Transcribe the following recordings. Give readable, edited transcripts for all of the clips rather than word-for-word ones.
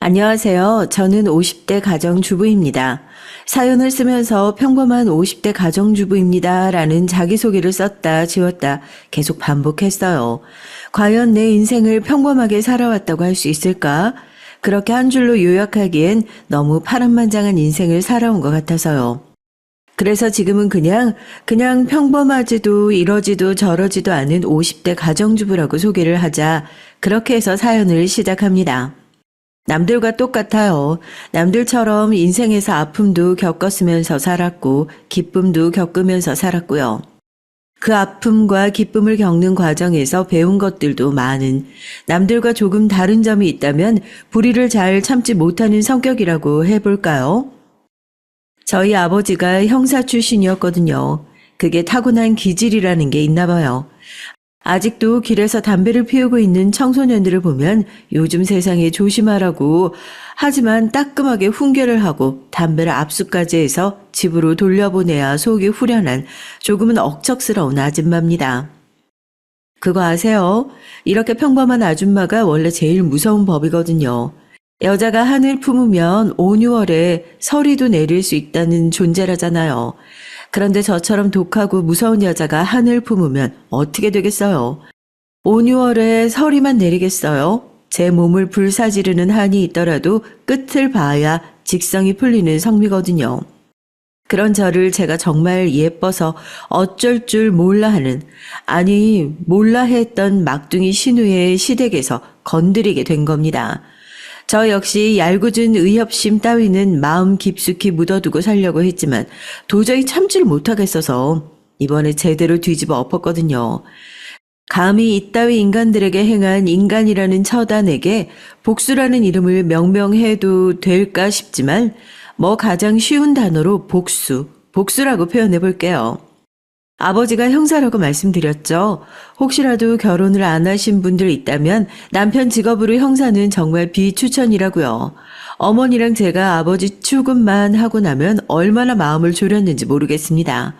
안녕하세요. 저는 50대 가정주부입니다. 사연을 쓰면서 평범한 50대 가정주부입니다. 라는 자기소개를 썼다 지웠다 계속 반복했어요. 과연 내 인생을 평범하게 살아왔다고 할 수 있을까? 그렇게 한 줄로 요약하기엔 너무 파란만장한 인생을 살아온 것 같아서요. 그래서 지금은 그냥 평범하지도 이러지도 저러지도 않은 50대 가정주부라고 소개를 하자 그렇게 해서 사연을 시작합니다. 남들과 똑같아요. 남들처럼 인생에서 아픔도 겪었으면서 살았고 기쁨도 겪으면서 살았고요. 그 아픔과 기쁨을 겪는 과정에서 배운 것들도 많은, 남들과 조금 다른 점이 있다면 불의를 잘 참지 못하는 성격이라고 해볼까요? 저희 아버지가 형사 출신이었거든요. 그게 타고난 기질이라는 게 있나 봐요. 아직도 길에서 담배를 피우고 있는 청소년들을 보면 요즘 세상에 조심하라고, 하지만 따끔하게 훈계를 하고 담배를 압수까지 해서 집으로 돌려보내야 속이 후련한 조금은 억척스러운 아줌마입니다. 그거 아세요? 이렇게 평범한 아줌마가 원래 제일 무서운 법이거든요. 여자가 한을 품으면 5, 6월에 서리도 내릴 수 있다는 존재라잖아요. 그런데 저처럼 독하고 무서운 여자가 한을 품으면 어떻게 되겠어요? 5, 6월에 서리만 내리겠어요? 제 몸을 불사지르는 한이 있더라도 끝을 봐야 직성이 풀리는 성미거든요. 그런 저를 제가 정말 예뻐서 어쩔 줄 몰라 하는, 아니 몰라 했던 막둥이 신우의 시댁에서 건드리게 된 겁니다. 저 역시 얄궂은 의협심 따위는 마음 깊숙이 묻어두고 살려고 했지만 도저히 참지를 못하겠어서 이번에 제대로 뒤집어 엎었거든요. 감히 이따위 인간들에게 행한 인간이라는 처단에게 복수라는 이름을 명명해도 될까 싶지만 뭐 가장 쉬운 단어로 복수라고 표현해 볼게요. 아버지가 형사라고 말씀드렸죠. 혹시라도 결혼을 안 하신 분들 있다면 남편 직업으로 형사는 정말 비추천이라고요. 어머니랑 제가 아버지 출근만 하고 나면 얼마나 마음을 졸였는지 모르겠습니다.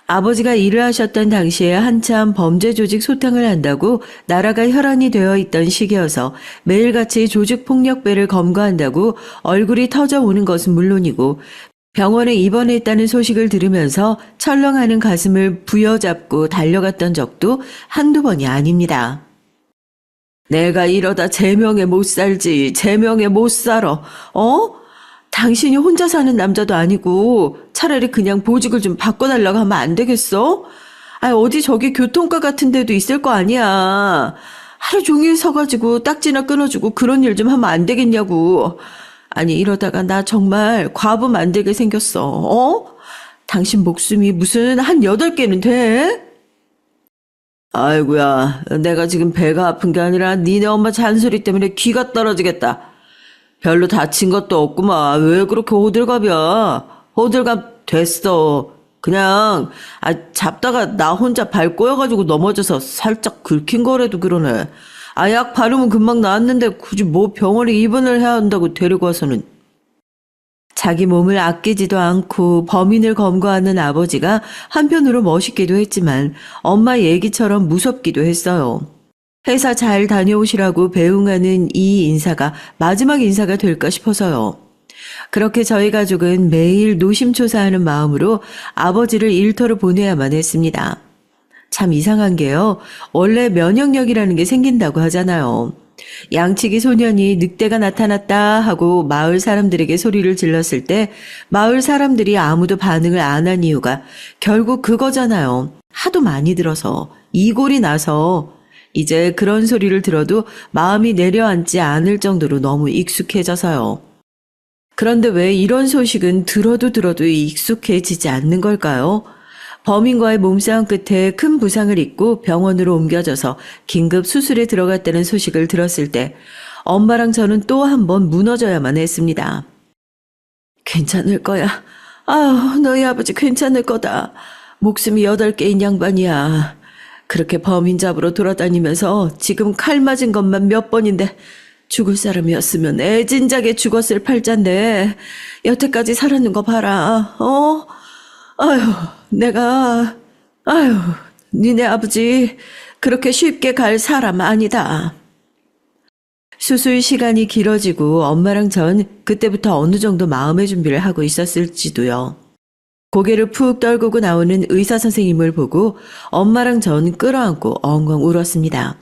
아버지가 일을 하셨던 당시에 한참 범죄 조직 소탕을 한다고 나라가 혈안이 되어 있던 시기여서 매일같이 조직폭력배를 검거한다고 얼굴이 터져오는 것은 물론이고 병원에 입원했다는 소식을 들으면서 철렁하는 가슴을 부여잡고 달려갔던 적도 한두 번이 아닙니다. 내가 이러다 제명에 못 살지, 제명에 못 살아. 당신이 혼자 사는 남자도 아니고 차라리 그냥 보직을 좀 바꿔달라고 하면 안 되겠어? 어디 저기 교통과 같은 데도 있을 거 아니야. 하루 종일 서가지고 딱지나 끊어주고 그런 일 좀 하면 안 되겠냐고. 아니 이러다가 나 정말 과부 만들게 생겼어. 당신 목숨이 무슨 한 8개는 돼? 아이고야, 내가 지금 배가 아픈 게 아니라 니네 엄마 잔소리 때문에 귀가 떨어지겠다. 별로 다친 것도 없구만. 왜 그렇게 호들갑이야? 호들갑 됐어. 그냥 잡다가 나 혼자 발 꼬여가지고 넘어져서 살짝 긁힌 거라도 그러네. 약 바르면 금방 나았는데 굳이 뭐 병원에 입원을 해야 한다고 데리고 와서는. 자기 몸을 아끼지도 않고 범인을 검거하는 아버지가 한편으로 멋있기도 했지만 엄마 얘기처럼 무섭기도 했어요. 회사 잘 다녀오시라고 배웅하는 이 인사가 마지막 인사가 될까 싶어서요. 그렇게 저희 가족은 매일 노심초사하는 마음으로 아버지를 일터로 보내야만 했습니다. 참 이상한 게요. 원래 면역력이라는 게 생긴다고 하잖아요. 양치기 소년이 늑대가 나타났다 하고 마을 사람들에게 소리를 질렀을 때 마을 사람들이 아무도 반응을 안 한 이유가 결국 그거잖아요. 하도 많이 들어서 이골이 나서 이제 그런 소리를 들어도 마음이 내려앉지 않을 정도로 너무 익숙해져서요. 그런데 왜 이런 소식은 들어도 익숙해지지 않는 걸까요? 범인과의 몸싸움 끝에 큰 부상을 입고 병원으로 옮겨져서 긴급 수술에 들어갔다는 소식을 들었을 때 엄마랑 저는 또 한 번 무너져야만 했습니다. 괜찮을 거야. 너희 아버지 괜찮을 거다. 목숨이 8개인 양반이야. 그렇게 범인 잡으러 돌아다니면서 지금 칼 맞은 것만 몇 번인데 죽을 사람이었으면 애진작에 죽었을 팔자인데 여태까지 살았는 거 봐라. 내가 니네 아버지 그렇게 쉽게 갈 사람 아니다. 수술 시간이 길어지고 엄마랑 전 그때부터 어느 정도 마음의 준비를 하고 있었을지도요. 고개를 푹 떨구고 나오는 의사 선생님을 보고 엄마랑 전 끌어안고 엉엉 울었습니다.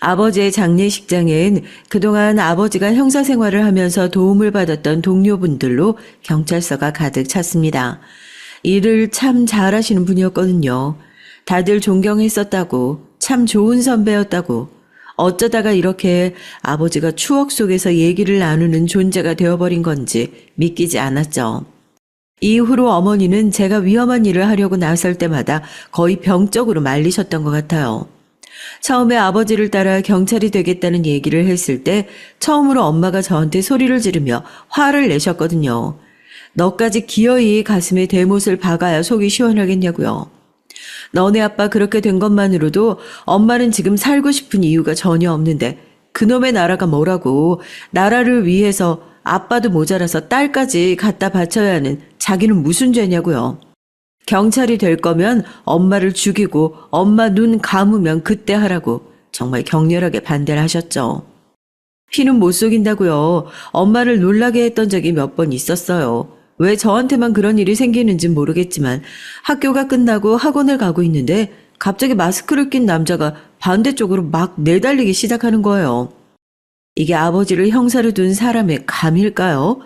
아버지의 장례식장엔 그동안 아버지가 형사 생활을 하면서 도움을 받았던 동료분들로 경찰서가 가득 찼습니다. 일을 참 잘하시는 분이었거든요. 다들 존경했었다고, 참 좋은 선배였다고, 어쩌다가 이렇게 아버지가 추억 속에서 얘기를 나누는 존재가 되어버린 건지 믿기지 않았죠. 이후로 어머니는 제가 위험한 일을 하려고 나설 때마다 거의 병적으로 말리셨던 것 같아요. 처음에 아버지를 따라 경찰이 되겠다는 얘기를 했을 때 처음으로 엄마가 저한테 소리를 지르며 화를 내셨거든요. 너까지 기어이 가슴에 대못을 박아야 속이 시원하겠냐고요. 너네 아빠 그렇게 된 것만으로도 엄마는 지금 살고 싶은 이유가 전혀 없는데 그놈의 나라가 뭐라고, 나라를 위해서 아빠도 모자라서 딸까지 갖다 바쳐야 하는 자기는 무슨 죄냐고요. 경찰이 될 거면 엄마를 죽이고 엄마 눈 감으면 그때 하라고 정말 격렬하게 반대를 하셨죠. 피는 못 속인다고요. 엄마를 놀라게 했던 적이 몇 번 있었어요. 왜 저한테만 그런 일이 생기는진 모르겠지만 학교가 끝나고 학원을 가고 있는데 갑자기 마스크를 낀 남자가 반대쪽으로 막 내달리기 시작하는 거예요. 이게 아버지를 형사로 둔 사람의 감일까요?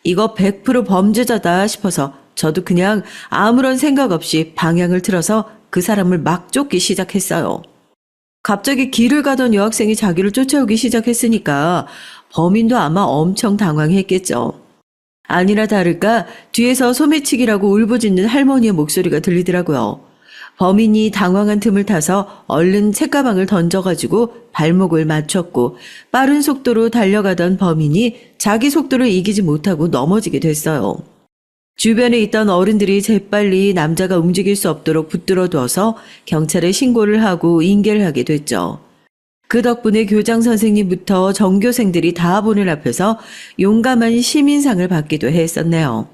이거 100% 범죄자다 싶어서 저도 그냥 아무런 생각 없이 방향을 틀어서 그 사람을 막 쫓기 시작했어요. 갑자기 길을 가던 여학생이 자기를 쫓아오기 시작했으니까 범인도 아마 엄청 당황했겠죠. 아니나 다를까 뒤에서 소매치기라고 울부짖는 할머니의 목소리가 들리더라고요. 범인이 당황한 틈을 타서 얼른 책가방을 던져가지고 발목을 맞췄고 빠른 속도로 달려가던 범인이 자기 속도를 이기지 못하고 넘어지게 됐어요. 주변에 있던 어른들이 재빨리 남자가 움직일 수 없도록 붙들어둬서 경찰에 신고를 하고 인계를 하게 됐죠. 그 덕분에 교장 선생님부터 전교생들이 다 보는 앞에서 용감한 시민상을 받기도 했었네요.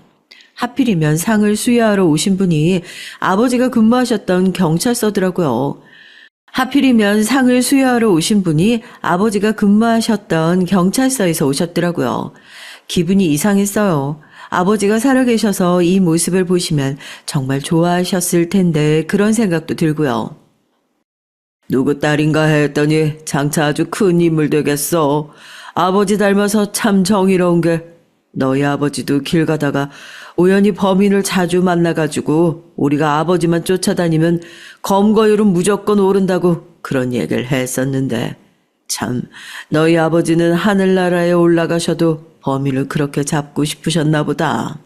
하필이면 상을 수여하러 오신 분이 아버지가 근무하셨던 경찰서더라고요. 하필이면 상을 수여하러 오신 분이 아버지가 근무하셨던 경찰서에서 오셨더라고요. 기분이 이상했어요. 아버지가 살아계셔서 이 모습을 보시면 정말 좋아하셨을 텐데 그런 생각도 들고요. 누구 딸인가 했더니 장차 아주 큰 인물 되겠어. 아버지 닮아서 참 정의로운 게 너희 아버지도 길 가다가 우연히 범인을 자주 만나가지고 우리가 아버지만 쫓아다니면 검거율은 무조건 오른다고 그런 얘기를 했었는데 참 너희 아버지는 하늘나라에 올라가셔도 범인을 그렇게 잡고 싶으셨나 보다.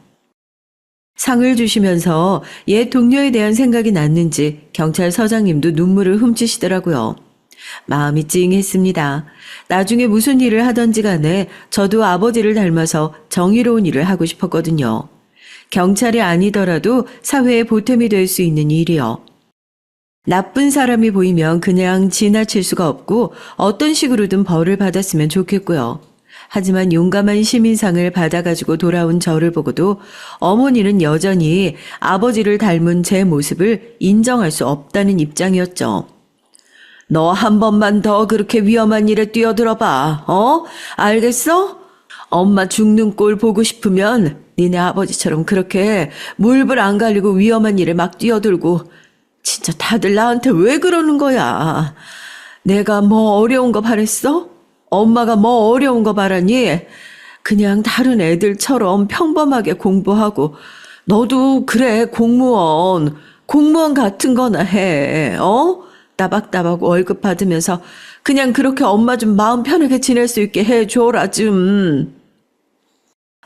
상을 주시면서 옛 동료에 대한 생각이 났는지 경찰서장님도 눈물을 훔치시더라고요. 마음이 찡했습니다. 나중에 무슨 일을 하던지 간에 저도 아버지를 닮아서 정의로운 일을 하고 싶었거든요. 경찰이 아니더라도 사회의 보탬이 될 수 있는 일이요. 나쁜 사람이 보이면 그냥 지나칠 수가 없고 어떤 식으로든 벌을 받았으면 좋겠고요. 하지만 용감한 시민상을 받아가지고 돌아온 저를 보고도 어머니는 여전히 아버지를 닮은 제 모습을 인정할 수 없다는 입장이었죠. 너 한 번만 더 그렇게 위험한 일에 뛰어들어봐. 알겠어? 엄마 죽는 꼴 보고 싶으면 니네 아버지처럼 그렇게 물불 안 가리고 위험한 일에 막 뛰어들고 진짜 다들 나한테 왜 그러는 거야? 내가 뭐 어려운 거 바랬어? 엄마가 뭐 어려운 거 바라니? 그냥 다른 애들처럼 평범하게 공부하고 너도 그래 공무원 같은 거나 해. 따박따박 월급 받으면서 그냥 그렇게 엄마 좀 마음 편하게 지낼 수 있게 해줘라 좀.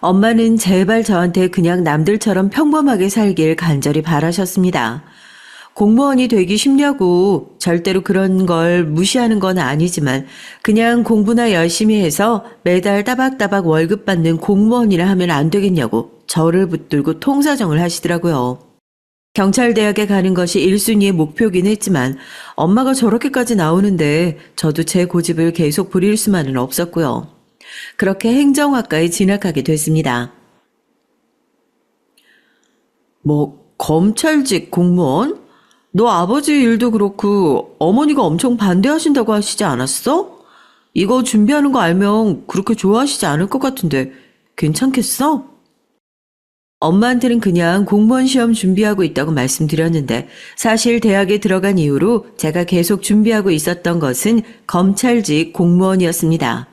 엄마는 제발 저한테 그냥 남들처럼 평범하게 살길 간절히 바라셨습니다. 공무원이 되기 쉽냐고 절대로 그런 걸 무시하는 건 아니지만 그냥 공부나 열심히 해서 매달 따박따박 월급 받는 공무원이라 하면 안 되겠냐고 저를 붙들고 통사정을 하시더라고요. 경찰대학에 가는 것이 1순위의 목표긴 했지만 엄마가 저렇게까지 나오는데 저도 제 고집을 계속 부릴 수만은 없었고요. 그렇게 행정학과에 진학하게 됐습니다. 검찰직 공무원? 너 아버지 일도 그렇고 어머니가 엄청 반대하신다고 하시지 않았어? 이거 준비하는 거 알면 그렇게 좋아하시지 않을 것 같은데 괜찮겠어? 엄마한테는 그냥 공무원 시험 준비하고 있다고 말씀드렸는데 사실 대학에 들어간 이후로 제가 계속 준비하고 있었던 것은 검찰직 공무원이었습니다.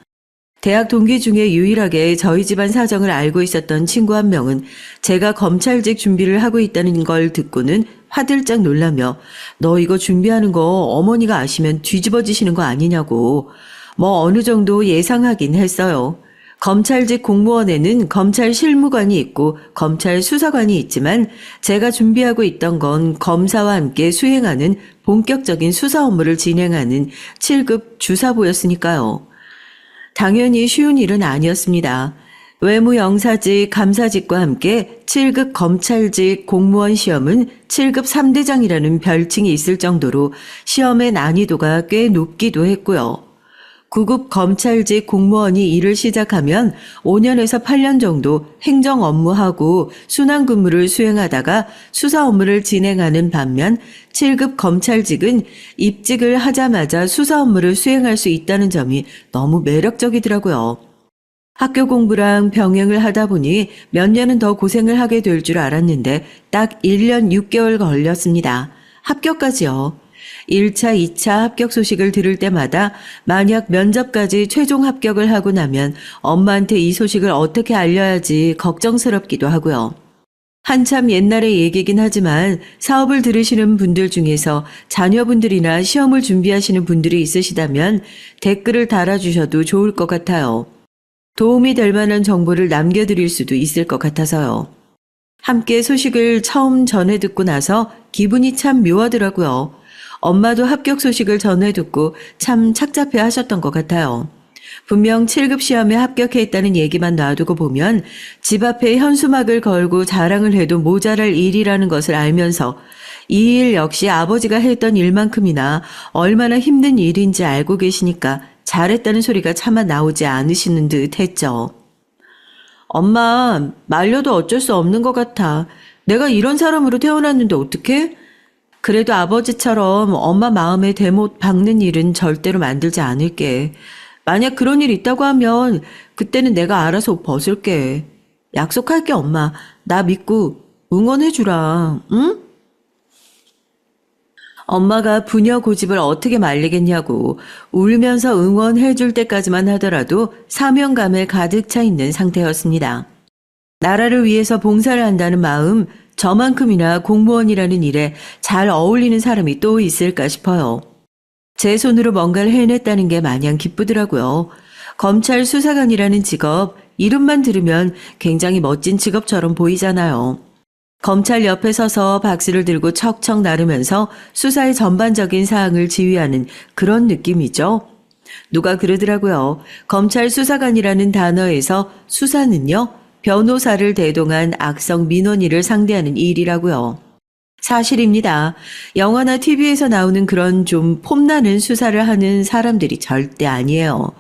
대학 동기 중에 유일하게 저희 집안 사정을 알고 있었던 친구 한 명은 제가 검찰직 준비를 하고 있다는 걸 듣고는 화들짝 놀라며 너 이거 준비하는 거 어머니가 아시면 뒤집어지시는 거 아니냐고 뭐 어느 정도 예상하긴 했어요. 검찰직 공무원에는 검찰 실무관이 있고 검찰 수사관이 있지만 제가 준비하고 있던 건 검사와 함께 수행하는 본격적인 수사 업무를 진행하는 7급 주사부였으니까요. 당연히 쉬운 일은 아니었습니다. 외무영사직, 감사직과 함께 7급 검찰직 공무원 시험은 7급 3대장이라는 별칭이 있을 정도로 시험의 난이도가 꽤 높기도 했고요. 9급 검찰직 공무원이 일을 시작하면 5년에서 8년 정도 행정 업무하고 순환 근무를 수행하다가 수사 업무를 진행하는 반면 7급 검찰직은 입직을 하자마자 수사 업무를 수행할 수 있다는 점이 너무 매력적이더라고요. 학교 공부랑 병행을 하다 보니 몇 년은 더 고생을 하게 될 줄 알았는데 딱 1년 6개월 걸렸습니다. 합격까지요. 1차, 2차 합격 소식을 들을 때마다 만약 면접까지 최종 합격을 하고 나면 엄마한테 이 소식을 어떻게 알려야지 걱정스럽기도 하고요. 한참 옛날의 얘기긴 하지만 사업을 들으시는 분들 중에서 자녀분들이나 시험을 준비하시는 분들이 있으시다면 댓글을 달아주셔도 좋을 것 같아요. 도움이 될 만한 정보를 남겨드릴 수도 있을 것 같아서요. 함께 소식을 처음 전해 듣고 나서 기분이 참 묘하더라고요. 엄마도 합격 소식을 전해 듣고 참 착잡해 하셨던 것 같아요. 분명 7급 시험에 합격했다는 얘기만 놔두고 보면 집 앞에 현수막을 걸고 자랑을 해도 모자랄 일이라는 것을 알면서 이 일 역시 아버지가 했던 일만큼이나 얼마나 힘든 일인지 알고 계시니까 잘했다는 소리가 차마 나오지 않으시는 듯 했죠. 엄마, 말려도 어쩔 수 없는 것 같아. 내가 이런 사람으로 태어났는데 어떡해? 그래도 아버지처럼 엄마 마음에 대못 박는 일은 절대로 만들지 않을게. 만약 그런 일 있다고 하면 그때는 내가 알아서 옷 벗을게. 약속할게, 엄마. 나 믿고 응원해주라, 응? 엄마가 부녀 고집을 어떻게 말리겠냐고 울면서 응원해줄 때까지만 하더라도 사명감에 가득 차 있는 상태였습니다. 나라를 위해서 봉사를 한다는 마음, 저만큼이나 공무원이라는 일에 잘 어울리는 사람이 또 있을까 싶어요. 제 손으로 뭔가를 해냈다는 게 마냥 기쁘더라고요. 검찰 수사관이라는 직업, 이름만 들으면 굉장히 멋진 직업처럼 보이잖아요. 검찰 옆에 서서 박스를 들고 척척 나르면서 수사의 전반적인 사항을 지휘하는 그런 느낌이죠. 누가 그러더라고요. 검찰 수사관이라는 단어에서 수사는요, 변호사를 대동한 악성 민원인을 상대하는 일이라고요. 사실입니다. 영화나 TV에서 나오는 그런 좀 폼나는 수사를 하는 사람들이 절대 아니에요.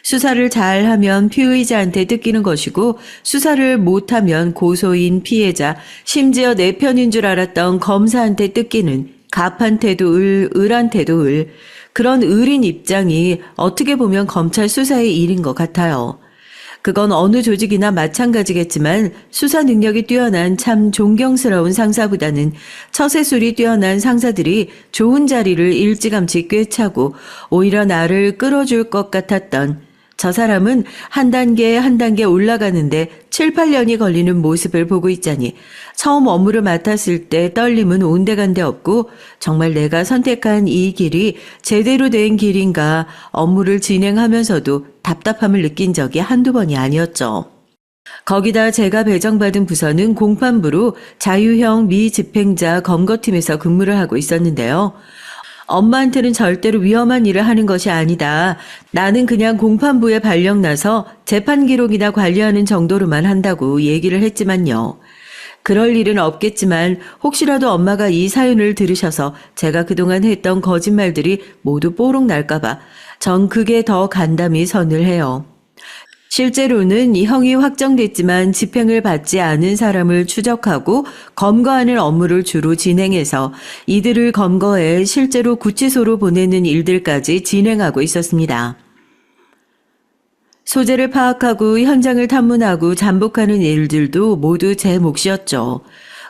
수사를 잘하면 피의자한테 뜯기는 것이고 수사를 못하면 고소인, 피해자, 심지어 내 편인 줄 알았던 검사한테 뜯기는 갑한테도 을한테도 을. 그런 을인 입장이 어떻게 보면 검찰 수사의 일인 것 같아요. 그건 어느 조직이나 마찬가지겠지만 수사 능력이 뛰어난 참 존경스러운 상사보다는 처세술이 뛰어난 상사들이 좋은 자리를 일찌감치 꿰차고 오히려 나를 끌어줄 것 같았던 저 사람은 한 단계 한 단계 올라가는데 7, 8년이 걸리는 모습을 보고 있자니 처음 업무를 맡았을 때 떨림은 온데간데 없고 정말 내가 선택한 이 길이 제대로 된 길인가 업무를 진행하면서도 답답함을 느낀 적이 한두 번이 아니었죠. 거기다 제가 배정받은 부서는 공판부로 자유형 미집행자 검거팀에서 근무를 하고 있었는데요. 엄마한테는 절대로 위험한 일을 하는 것이 아니다. 나는 그냥 공판부에 발령나서 재판 기록이나 관리하는 정도로만 한다고 얘기를 했지만요. 그럴 일은 없겠지만 혹시라도 엄마가 이 사연을 들으셔서 제가 그동안 했던 거짓말들이 모두 뽀록 날까봐 전 그게 더 간담이 선을 해요. 실제로는 이 형이 확정됐지만 집행을 받지 않은 사람을 추적하고 검거하는 업무를 주로 진행해서 이들을 검거해 실제로 구치소로 보내는 일들까지 진행하고 있었습니다. 소재를 파악하고 현장을 탐문하고 잠복하는 일들도 모두 제 몫이었죠.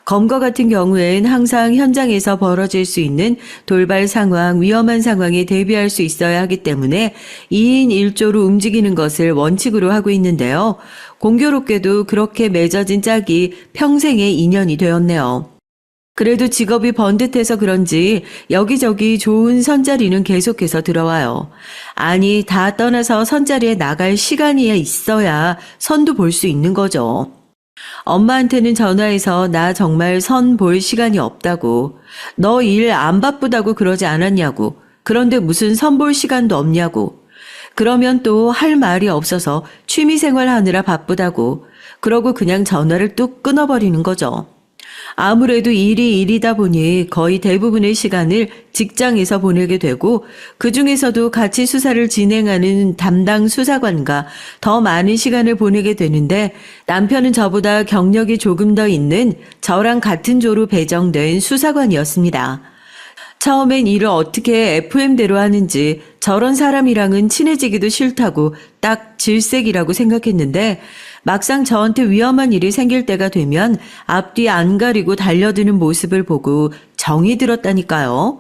검거 같은 경우엔 항상 현장에서 벌어질 수 있는 돌발 상황, 위험한 상황에 대비할 수 있어야 하기 때문에 2인 1조로 움직이는 것을 원칙으로 하고 있는데요. 공교롭게도 그렇게 맺어진 짝이 평생의 인연이 되었네요. 그래도 직업이 번듯해서 그런지 여기저기 좋은 선자리는 계속해서 들어와요. 아니, 다 떠나서 선자리에 나갈 시간이 있어야 선도 볼 수 있는 거죠. 엄마한테는 전화해서 나 정말 선 볼 시간이 없다고, 너 일 안 바쁘다고 그러지 않았냐고, 그런데 무슨 선 볼 시간도 없냐고, 그러면 또 할 말이 없어서 취미생활 하느라 바쁘다고, 그러고 그냥 전화를 뚝 끊어버리는 거죠. 아무래도 일이 일이다 보니 거의 대부분의 시간을 직장에서 보내게 되고 그중에서도 같이 수사를 진행하는 담당 수사관과 더 많은 시간을 보내게 되는데 남편은 저보다 경력이 조금 더 있는 저랑 같은 조로 배정된 수사관이었습니다. 처음엔 일을 어떻게 FM대로 하는지 저런 사람이랑은 친해지기도 싫다고 딱 질색이라고 생각했는데 막상 저한테 위험한 일이 생길 때가 되면 앞뒤 안 가리고 달려드는 모습을 보고 정이 들었다니까요.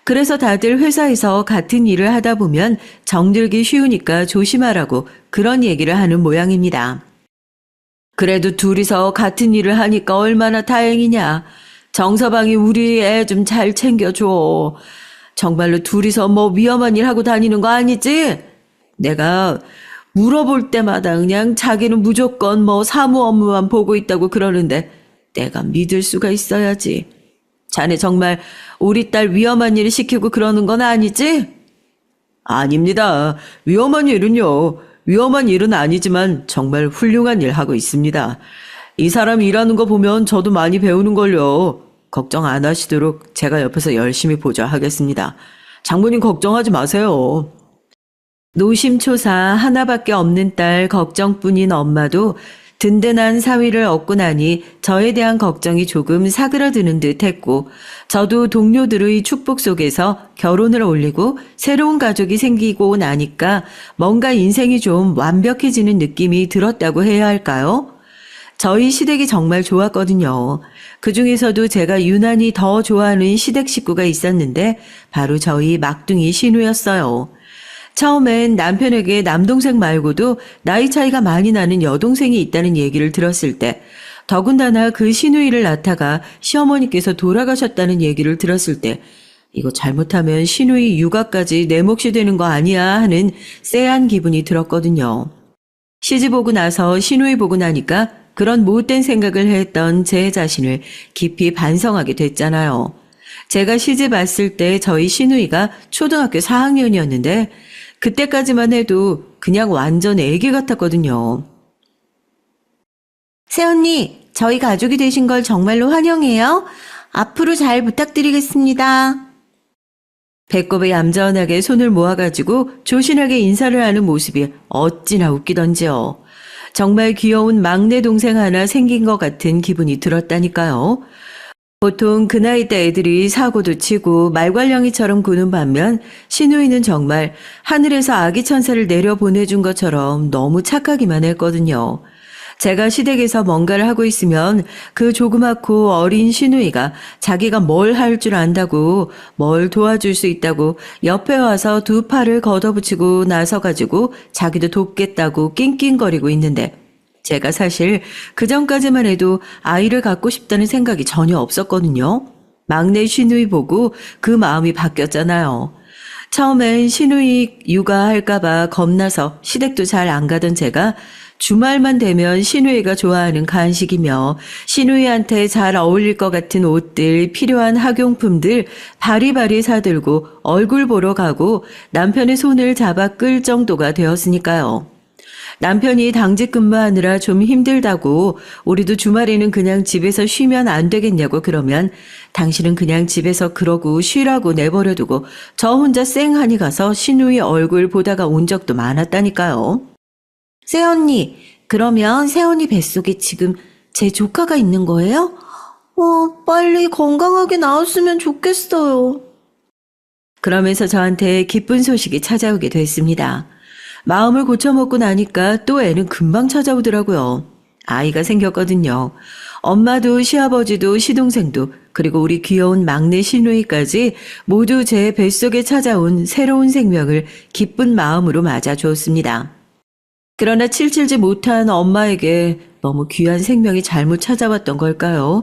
그래서 다들 회사에서 같은 일을 하다 보면 정들기 쉬우니까 조심하라고 그런 얘기를 하는 모양입니다. 그래도 둘이서 같은 일을 하니까 얼마나 다행이냐. 정서방이 우리 애 좀 잘 챙겨줘. 정말로 둘이서 뭐 위험한 일 하고 다니는 거 아니지? 내가 물어볼 때마다 그냥 자기는 무조건 뭐 사무 업무만 보고 있다고 그러는데 내가 믿을 수가 있어야지. 자네 정말 우리 딸 위험한 일 시키고 그러는 건 아니지? 아닙니다. 위험한 일은 아니지만 정말 훌륭한 일 하고 있습니다. 이 사람 일하는 거 보면 저도 많이 배우는걸요. 걱정 안 하시도록 제가 옆에서 열심히 보좌하겠습니다. 장모님 걱정하지 마세요. 노심초사 하나밖에 없는 딸 걱정뿐인 엄마도 든든한 사위를 얻고 나니 저에 대한 걱정이 조금 사그라드는 듯 했고 저도 동료들의 축복 속에서 결혼을 올리고 새로운 가족이 생기고 나니까 뭔가 인생이 좀 완벽해지는 느낌이 들었다고 해야 할까요? 저희 시댁이 정말 좋았거든요. 그중에서도 제가 유난히 더 좋아하는 시댁 식구가 있었는데 바로 저희 막둥이 신우였어요. 처음엔 남편에게 남동생 말고도 나이 차이가 많이 나는 여동생이 있다는 얘기를 들었을 때 더군다나 그 시누이를 낳다가 시어머니께서 돌아가셨다는 얘기를 들었을 때 이거 잘못하면 시누이 육아까지 내 몫이 되는 거 아니야 하는 쎄한 기분이 들었거든요. 시집 오고 나서 시누이 보고 나니까 그런 못된 생각을 했던 제 자신을 깊이 반성하게 됐잖아요. 제가 시집 왔을 때 저희 시누이가 초등학교 4학년이었는데 그때까지만 해도 그냥 완전 애기 같았거든요. 새언니, 저희 가족이 되신 걸 정말로 환영해요. 앞으로 잘 부탁드리겠습니다. 배꼽에 얌전하게 손을 모아가지고 조신하게 인사를 하는 모습이 어찌나 웃기던지요. 정말 귀여운 막내 동생 하나 생긴 것 같은 기분이 들었다니까요. 보통 그 나이 때 애들이 사고도 치고 말괄량이처럼 구는 반면 시누이는 정말 하늘에서 아기 천사를 내려보내준 것처럼 너무 착하기만 했거든요. 제가 시댁에서 뭔가를 하고 있으면 그 조그맣고 어린 시누이가 자기가 뭘 할 줄 안다고 뭘 도와줄 수 있다고 옆에 와서 두 팔을 걷어붙이고 나서가지고 자기도 돕겠다고 낑낑거리고 있는데 제가 사실 그전까지만 해도 아이를 갖고 싶다는 생각이 전혀 없었거든요. 막내 시누이 보고 그 마음이 바뀌었잖아요. 처음엔 시누이 육아할까봐 겁나서 시댁도 잘 안 가던 제가 주말만 되면 시누이가 좋아하는 간식이며 시누이한테 잘 어울릴 것 같은 옷들, 필요한 학용품들 바리바리 사들고 얼굴 보러 가고 남편의 손을 잡아 끌 정도가 되었으니까요. 남편이 당직 근무하느라 좀 힘들다고 우리도 주말에는 그냥 집에서 쉬면 안 되겠냐고 그러면 당신은 그냥 집에서 그러고 쉬라고 내버려두고 저 혼자 쌩하니 가서 시누이 얼굴 보다가 온 적도 많았다니까요. 새언니, 그러면 새언니 뱃속에 지금 제 조카가 있는 거예요? 빨리 건강하게 나왔으면 좋겠어요. 그러면서 저한테 기쁜 소식이 찾아오게 됐습니다. 마음을 고쳐먹고 나니까 또 애는 금방 찾아오더라고요. 아이가 생겼거든요. 엄마도 시아버지도 시동생도 그리고 우리 귀여운 막내 시누이까지 모두 제 뱃속에 찾아온 새로운 생명을 기쁜 마음으로 맞아주었습니다. 그러나 칠칠지 못한 엄마에게 너무 귀한 생명이 잘못 찾아왔던 걸까요?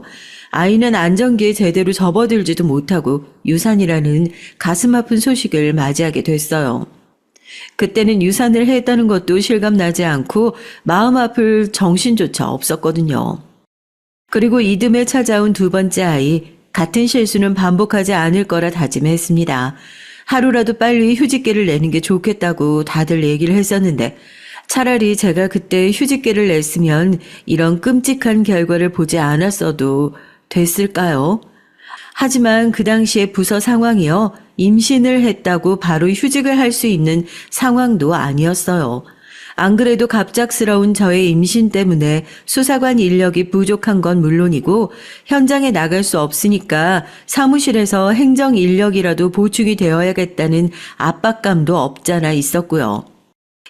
아이는 안정기에 제대로 접어들지도 못하고 유산이라는 가슴 아픈 소식을 맞이하게 됐어요. 그때는 유산을 했다는 것도 실감나지 않고 마음 아플 정신조차 없었거든요. 그리고 이듬해 찾아온 두 번째 아이, 같은 실수는 반복하지 않을 거라 다짐했습니다. 하루라도 빨리 휴직계를 내는 게 좋겠다고 다들 얘기를 했었는데 차라리 제가 그때 휴직계를 냈으면 이런 끔찍한 결과를 보지 않았어도 됐을까요? 하지만 그 당시의 부서 상황이요. 임신을 했다고 바로 휴직을 할 수 있는 상황도 아니었어요. 안 그래도 갑작스러운 저의 임신 때문에 수사관 인력이 부족한 건 물론이고 현장에 나갈 수 없으니까 사무실에서 행정 인력이라도 보충이 되어야겠다는 압박감도 없잖아 있었고요.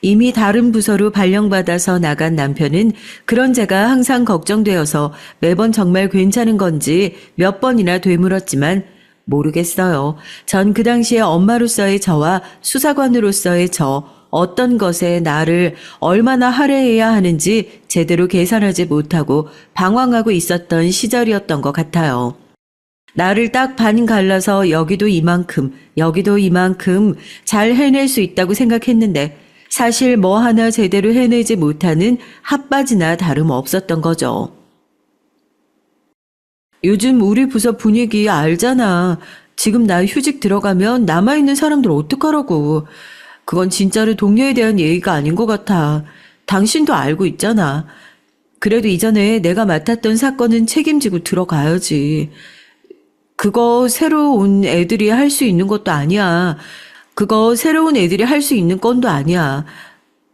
이미 다른 부서로 발령받아서 나간 남편은 그런 제가 항상 걱정되어서 매번 정말 괜찮은 건지 몇 번이나 되물었지만 모르겠어요. 전 그 당시에 엄마로서의 저와 수사관으로서의 저 어떤 것에 나를 얼마나 할애해야 하는지 제대로 계산하지 못하고 방황하고 있었던 시절이었던 것 같아요. 나를 딱 반 갈라서 여기도 이만큼 여기도 이만큼 잘 해낼 수 있다고 생각했는데 사실 뭐 하나 제대로 해내지 못하는 핫바지나 다름없었던 거죠. 요즘 우리 부서 분위기 알잖아. 지금 나 휴직 들어가면 남아있는 사람들 어떡하라고. 그건 진짜로 동료에 대한 예의가 아닌 것 같아. 당신도 알고 있잖아. 그래도 이전에 내가 맡았던 사건은 책임지고 들어가야지. 그거 새로 온 애들이 할 수 있는 것도 아니야. 그거 새로운 애들이 할 수 있는 건도 아니야.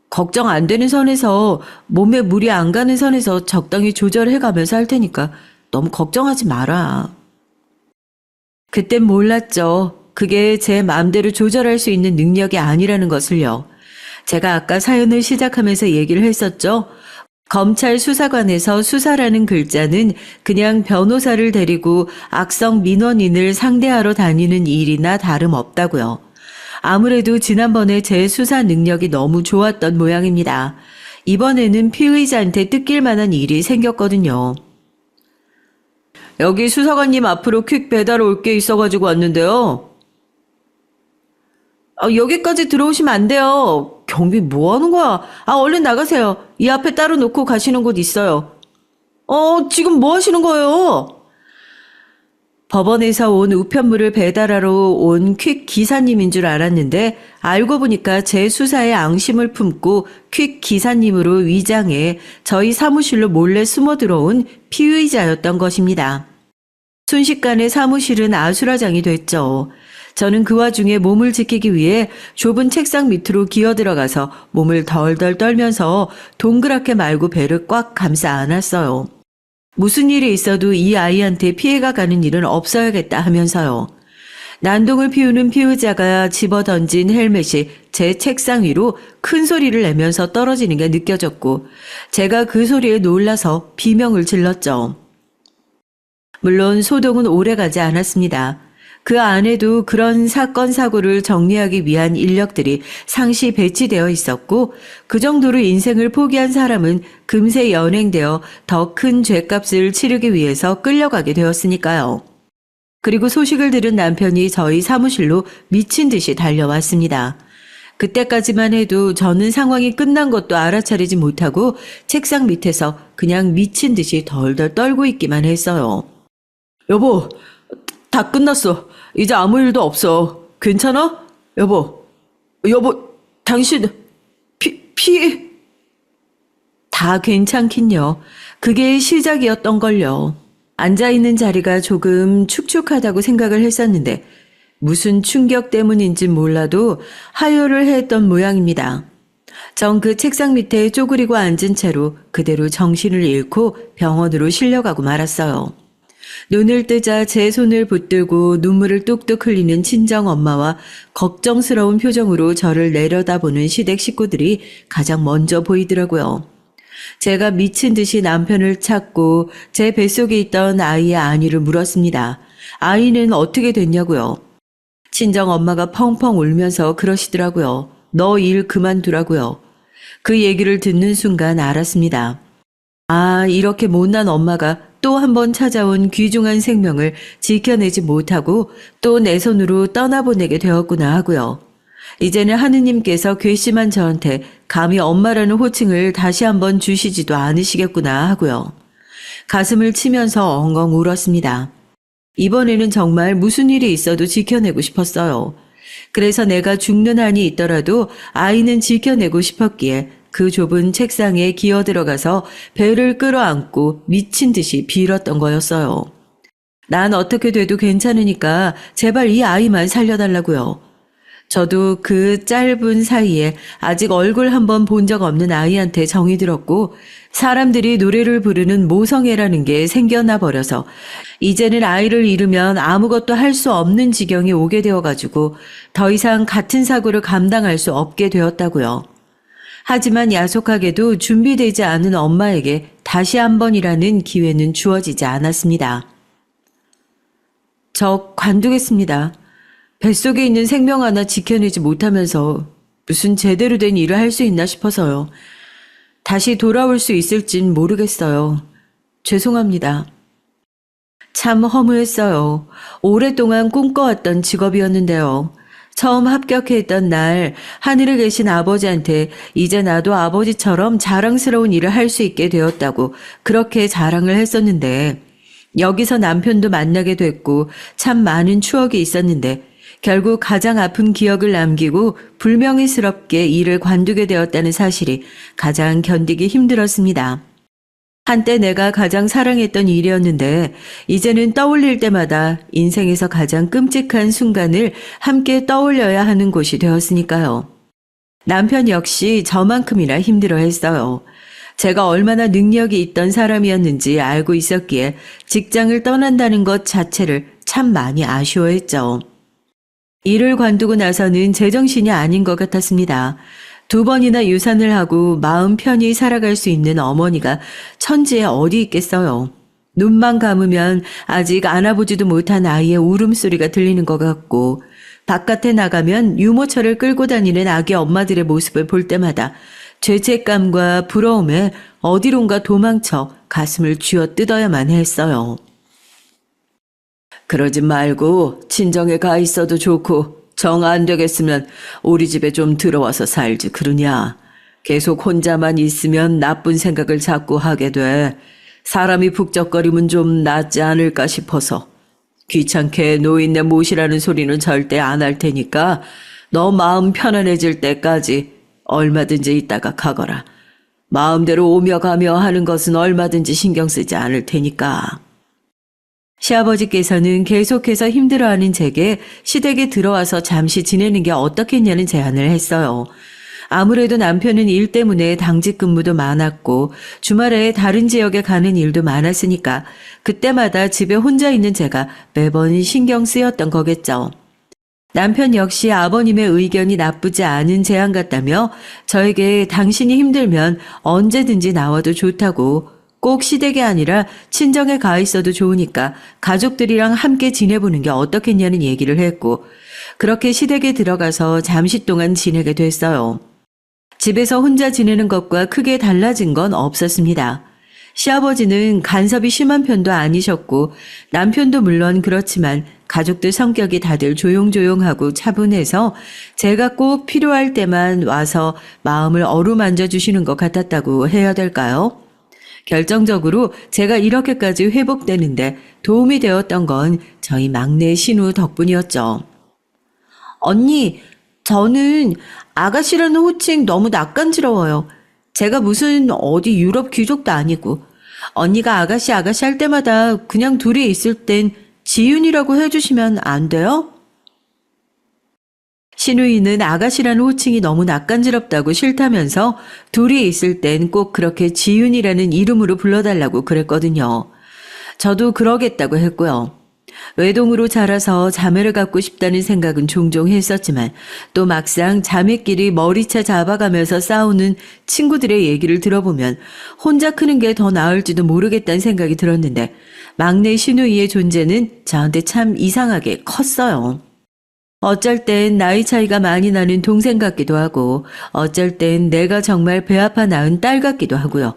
걱정 안 되는 선에서 몸에 무리 안 가는 선에서 적당히 조절해 가면서 할 테니까 너무 걱정하지 마라. 그땐 몰랐죠. 그게 제 마음대로 조절할 수 있는 능력이 아니라는 것을요. 제가 아까 사연을 시작하면서 얘기를 했었죠. 검찰 수사관에서 수사라는 글자는 그냥 변호사를 데리고 악성 민원인을 상대하러 다니는 일이나 다름없다고요. 아무래도 지난번에 제 수사 능력이 너무 좋았던 모양입니다. 이번에는 피의자한테 뜯길 만한 일이 생겼거든요. 여기 수사관님 앞으로 퀵 배달 올 게 있어가지고 왔는데요. 여기까지 들어오시면 안 돼요. 경비 뭐 하는 거야? 얼른 나가세요. 이 앞에 따로 놓고 가시는 곳 있어요. 지금 뭐 하시는 거예요? 법원에서 온 우편물을 배달하러 온 퀵 기사님인 줄 알았는데 알고 보니까 제 수사에 앙심을 품고 퀵 기사님으로 위장해 저희 사무실로 몰래 숨어 들어온 피의자였던 것입니다. 순식간에 사무실은 아수라장이 됐죠. 저는 그 와중에 몸을 지키기 위해 좁은 책상 밑으로 기어 들어가서 몸을 덜덜 떨면서 동그랗게 말고 배를 꽉 감싸 안았어요. 무슨 일이 있어도 이 아이한테 피해가 가는 일은 없어야겠다 하면서요. 난동을 피우는 피의자가 집어던진 헬멧이 제 책상 위로 큰 소리를 내면서 떨어지는 게 느껴졌고 제가 그 소리에 놀라서 비명을 질렀죠. 물론 소동은 오래가지 않았습니다. 그 안에도 그런 사건 사고를 정리하기 위한 인력들이 상시 배치되어 있었고 그 정도로 인생을 포기한 사람은 금세 연행되어 더 큰 죗값을 치르기 위해서 끌려가게 되었으니까요. 그리고 소식을 들은 남편이 저희 사무실로 미친 듯이 달려왔습니다. 그때까지만 해도 저는 상황이 끝난 것도 알아차리지 못하고 책상 밑에서 그냥 미친 듯이 덜덜 떨고 있기만 했어요. 여보, 다 끝났어. 이제 아무 일도 없어. 괜찮아? 여보, 당신, 다 괜찮긴요. 그게 시작이었던걸요. 앉아있는 자리가 조금 축축하다고 생각을 했었는데 무슨 충격 때문인지 몰라도 하혈을 했던 모양입니다. 전 그 책상 밑에 쪼그리고 앉은 채로 그대로 정신을 잃고 병원으로 실려가고 말았어요. 눈을 뜨자 제 손을 붙들고 눈물을 뚝뚝 흘리는 친정 엄마와 걱정스러운 표정으로 저를 내려다보는 시댁 식구들이 가장 먼저 보이더라고요. 제가 미친 듯이 남편을 찾고 제 뱃속에 있던 아이의 안위를 물었습니다. 아이는 어떻게 됐냐고요. 친정 엄마가 펑펑 울면서 그러시더라고요. 너 일 그만두라고요. 그 얘기를 듣는 순간 알았습니다. 아, 이렇게 못난 엄마가 또 한 번 찾아온 귀중한 생명을 지켜내지 못하고 또 내 손으로 떠나보내게 되었구나 하고요. 이제는 하느님께서 괘씸한 저한테 감히 엄마라는 호칭을 다시 한번 주시지도 않으시겠구나 하고요. 가슴을 치면서 엉엉 울었습니다. 이번에는 정말 무슨 일이 있어도 지켜내고 싶었어요. 그래서 내가 죽는 한이 있더라도 아이는 지켜내고 싶었기에 그 좁은 책상에 기어 들어가서 배를 끌어안고 미친 듯이 빌었던 거였어요. 난 어떻게 돼도 괜찮으니까 제발 이 아이만 살려달라고요. 저도 그 짧은 사이에 아직 얼굴 한번 본 적 없는 아이한테 정이 들었고 사람들이 노래를 부르는 모성애라는 게 생겨나 버려서 이제는 아이를 잃으면 아무것도 할 수 없는 지경이 오게 되어가지고 더 이상 같은 사고를 감당할 수 없게 되었다고요. 하지만 야속하게도 준비되지 않은 엄마에게 다시 한 번이라는 기회는 주어지지 않았습니다. 저 관두겠습니다. 뱃속에 있는 생명 하나 지켜내지 못하면서 무슨 제대로 된 일을 할 수 있나 싶어서요. 다시 돌아올 수 있을진 모르겠어요. 죄송합니다. 참 허무했어요. 오랫동안 꿈꿔왔던 직업이었는데요. 처음 합격했던 날 하늘에 계신 아버지한테 이제 나도 아버지처럼 자랑스러운 일을 할 수 있게 되었다고 그렇게 자랑을 했었는데 여기서 남편도 만나게 됐고 참 많은 추억이 있었는데 결국 가장 아픈 기억을 남기고 불명예스럽게 일을 관두게 되었다는 사실이 가장 견디기 힘들었습니다. 한때 내가 가장 사랑했던 일이었는데 이제는 떠올릴 때마다 인생에서 가장 끔찍한 순간을 함께 떠올려야 하는 곳이 되었으니까요. 남편 역시 저만큼이나 힘들어했어요. 제가 얼마나 능력이 있던 사람이었는지 알고 있었기에 직장을 떠난다는 것 자체를 참 많이 아쉬워했죠. 일을 관두고 나서는 제정신이 아닌 것 같았습니다. 2번이나 유산을 하고 마음 편히 살아갈 수 있는 어머니가 천지에 어디 있겠어요. 눈만 감으면 아직 안아보지도 못한 아이의 울음소리가 들리는 것 같고 바깥에 나가면 유모차를 끌고 다니는 아기 엄마들의 모습을 볼 때마다 죄책감과 부러움에 어디론가 도망쳐 가슴을 쥐어뜯어야만 했어요. 그러지 말고 친정에 가 있어도 좋고 정 안 되겠으면 우리 집에 좀 들어와서 살지 그러냐. 계속 혼자만 있으면 나쁜 생각을 자꾸 하게 돼. 사람이 북적거리면 좀 낫지 않을까 싶어서. 귀찮게 노인네 모시라는 소리는 절대 안 할 테니까 너 마음 편안해질 때까지 얼마든지 있다가 가거라. 마음대로 오며 가며 하는 것은 얼마든지 신경 쓰지 않을 테니까. 시아버지께서는 계속해서 힘들어하는 제게 시댁에 들어와서 잠시 지내는 게 어떻겠냐는 제안을 했어요. 아무래도 남편은 일 때문에 당직 근무도 많았고 주말에 다른 지역에 가는 일도 많았으니까 그때마다 집에 혼자 있는 제가 매번 신경 쓰였던 거겠죠. 남편 역시 아버님의 의견이 나쁘지 않은 제안 같다며 저에게 당신이 힘들면 언제든지 나와도 좋다고 꼭 시댁이 아니라 친정에 가 있어도 좋으니까 가족들이랑 함께 지내보는 게 어떻겠냐는 얘기를 했고 그렇게 시댁에 들어가서 잠시 동안 지내게 됐어요. 집에서 혼자 지내는 것과 크게 달라진 건 없었습니다. 시아버지는 간섭이 심한 편도 아니셨고 남편도 물론 그렇지만 가족들 성격이 다들 조용조용하고 차분해서 제가 꼭 필요할 때만 와서 마음을 어루만져 주시는 것 같았다고 해야 될까요? 결정적으로 제가 이렇게까지 회복되는데 도움이 되었던 건 저희 막내 신우 덕분이었죠. 언니, 저는 아가씨라는 호칭 너무 낯간지러워요. 제가 무슨 어디 유럽 귀족도 아니고 언니가 아가씨 할 때마다 그냥 둘이 있을 땐 지윤이라고 해주시면 안 돼요? 신우이는 아가씨라는 호칭이 너무 낯간지럽다고 싫다면서 둘이 있을 땐 꼭 그렇게 지윤이라는 이름으로 불러달라고 그랬거든요. 저도 그러겠다고 했고요. 외동으로 자라서 자매를 갖고 싶다는 생각은 종종 했었지만 또 막상 자매끼리 머리채 잡아가면서 싸우는 친구들의 얘기를 들어보면 혼자 크는 게 더 나을지도 모르겠다는 생각이 들었는데 막내 시누이의 존재는 저한테 참 이상하게 컸어요. 어쩔 땐 나이 차이가 많이 나는 동생 같기도 하고 어쩔 땐 내가 정말 배 아파 낳은 딸 같기도 하고요.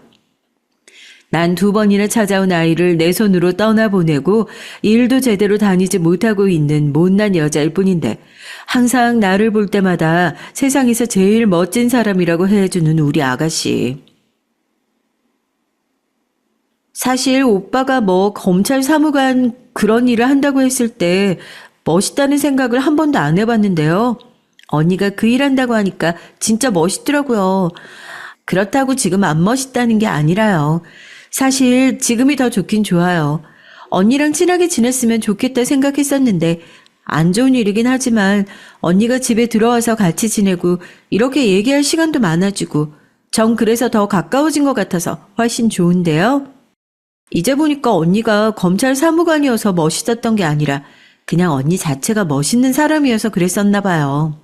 난 2번이나 찾아온 아이를 내 손으로 떠나보내고 일도 제대로 다니지 못하고 있는 못난 여자일 뿐인데 항상 나를 볼 때마다 세상에서 제일 멋진 사람이라고 해주는 우리 아가씨. 사실 오빠가 뭐 검찰 사무관 그런 일을 한다고 했을 때 멋있다는 생각을 한 번도 안 해봤는데요. 언니가 그 일 한다고 하니까 진짜 멋있더라고요. 그렇다고 지금 안 멋있다는 게 아니라요. 사실 지금이 더 좋긴 좋아요. 언니랑 친하게 지냈으면 좋겠다 생각했었는데 안 좋은 일이긴 하지만 언니가 집에 들어와서 같이 지내고 이렇게 얘기할 시간도 많아지고 전 그래서 더 가까워진 것 같아서 훨씬 좋은데요. 이제 보니까 언니가 검찰 사무관이어서 멋있었던 게 아니라 그냥 언니 자체가 멋있는 사람이어서 그랬었나 봐요.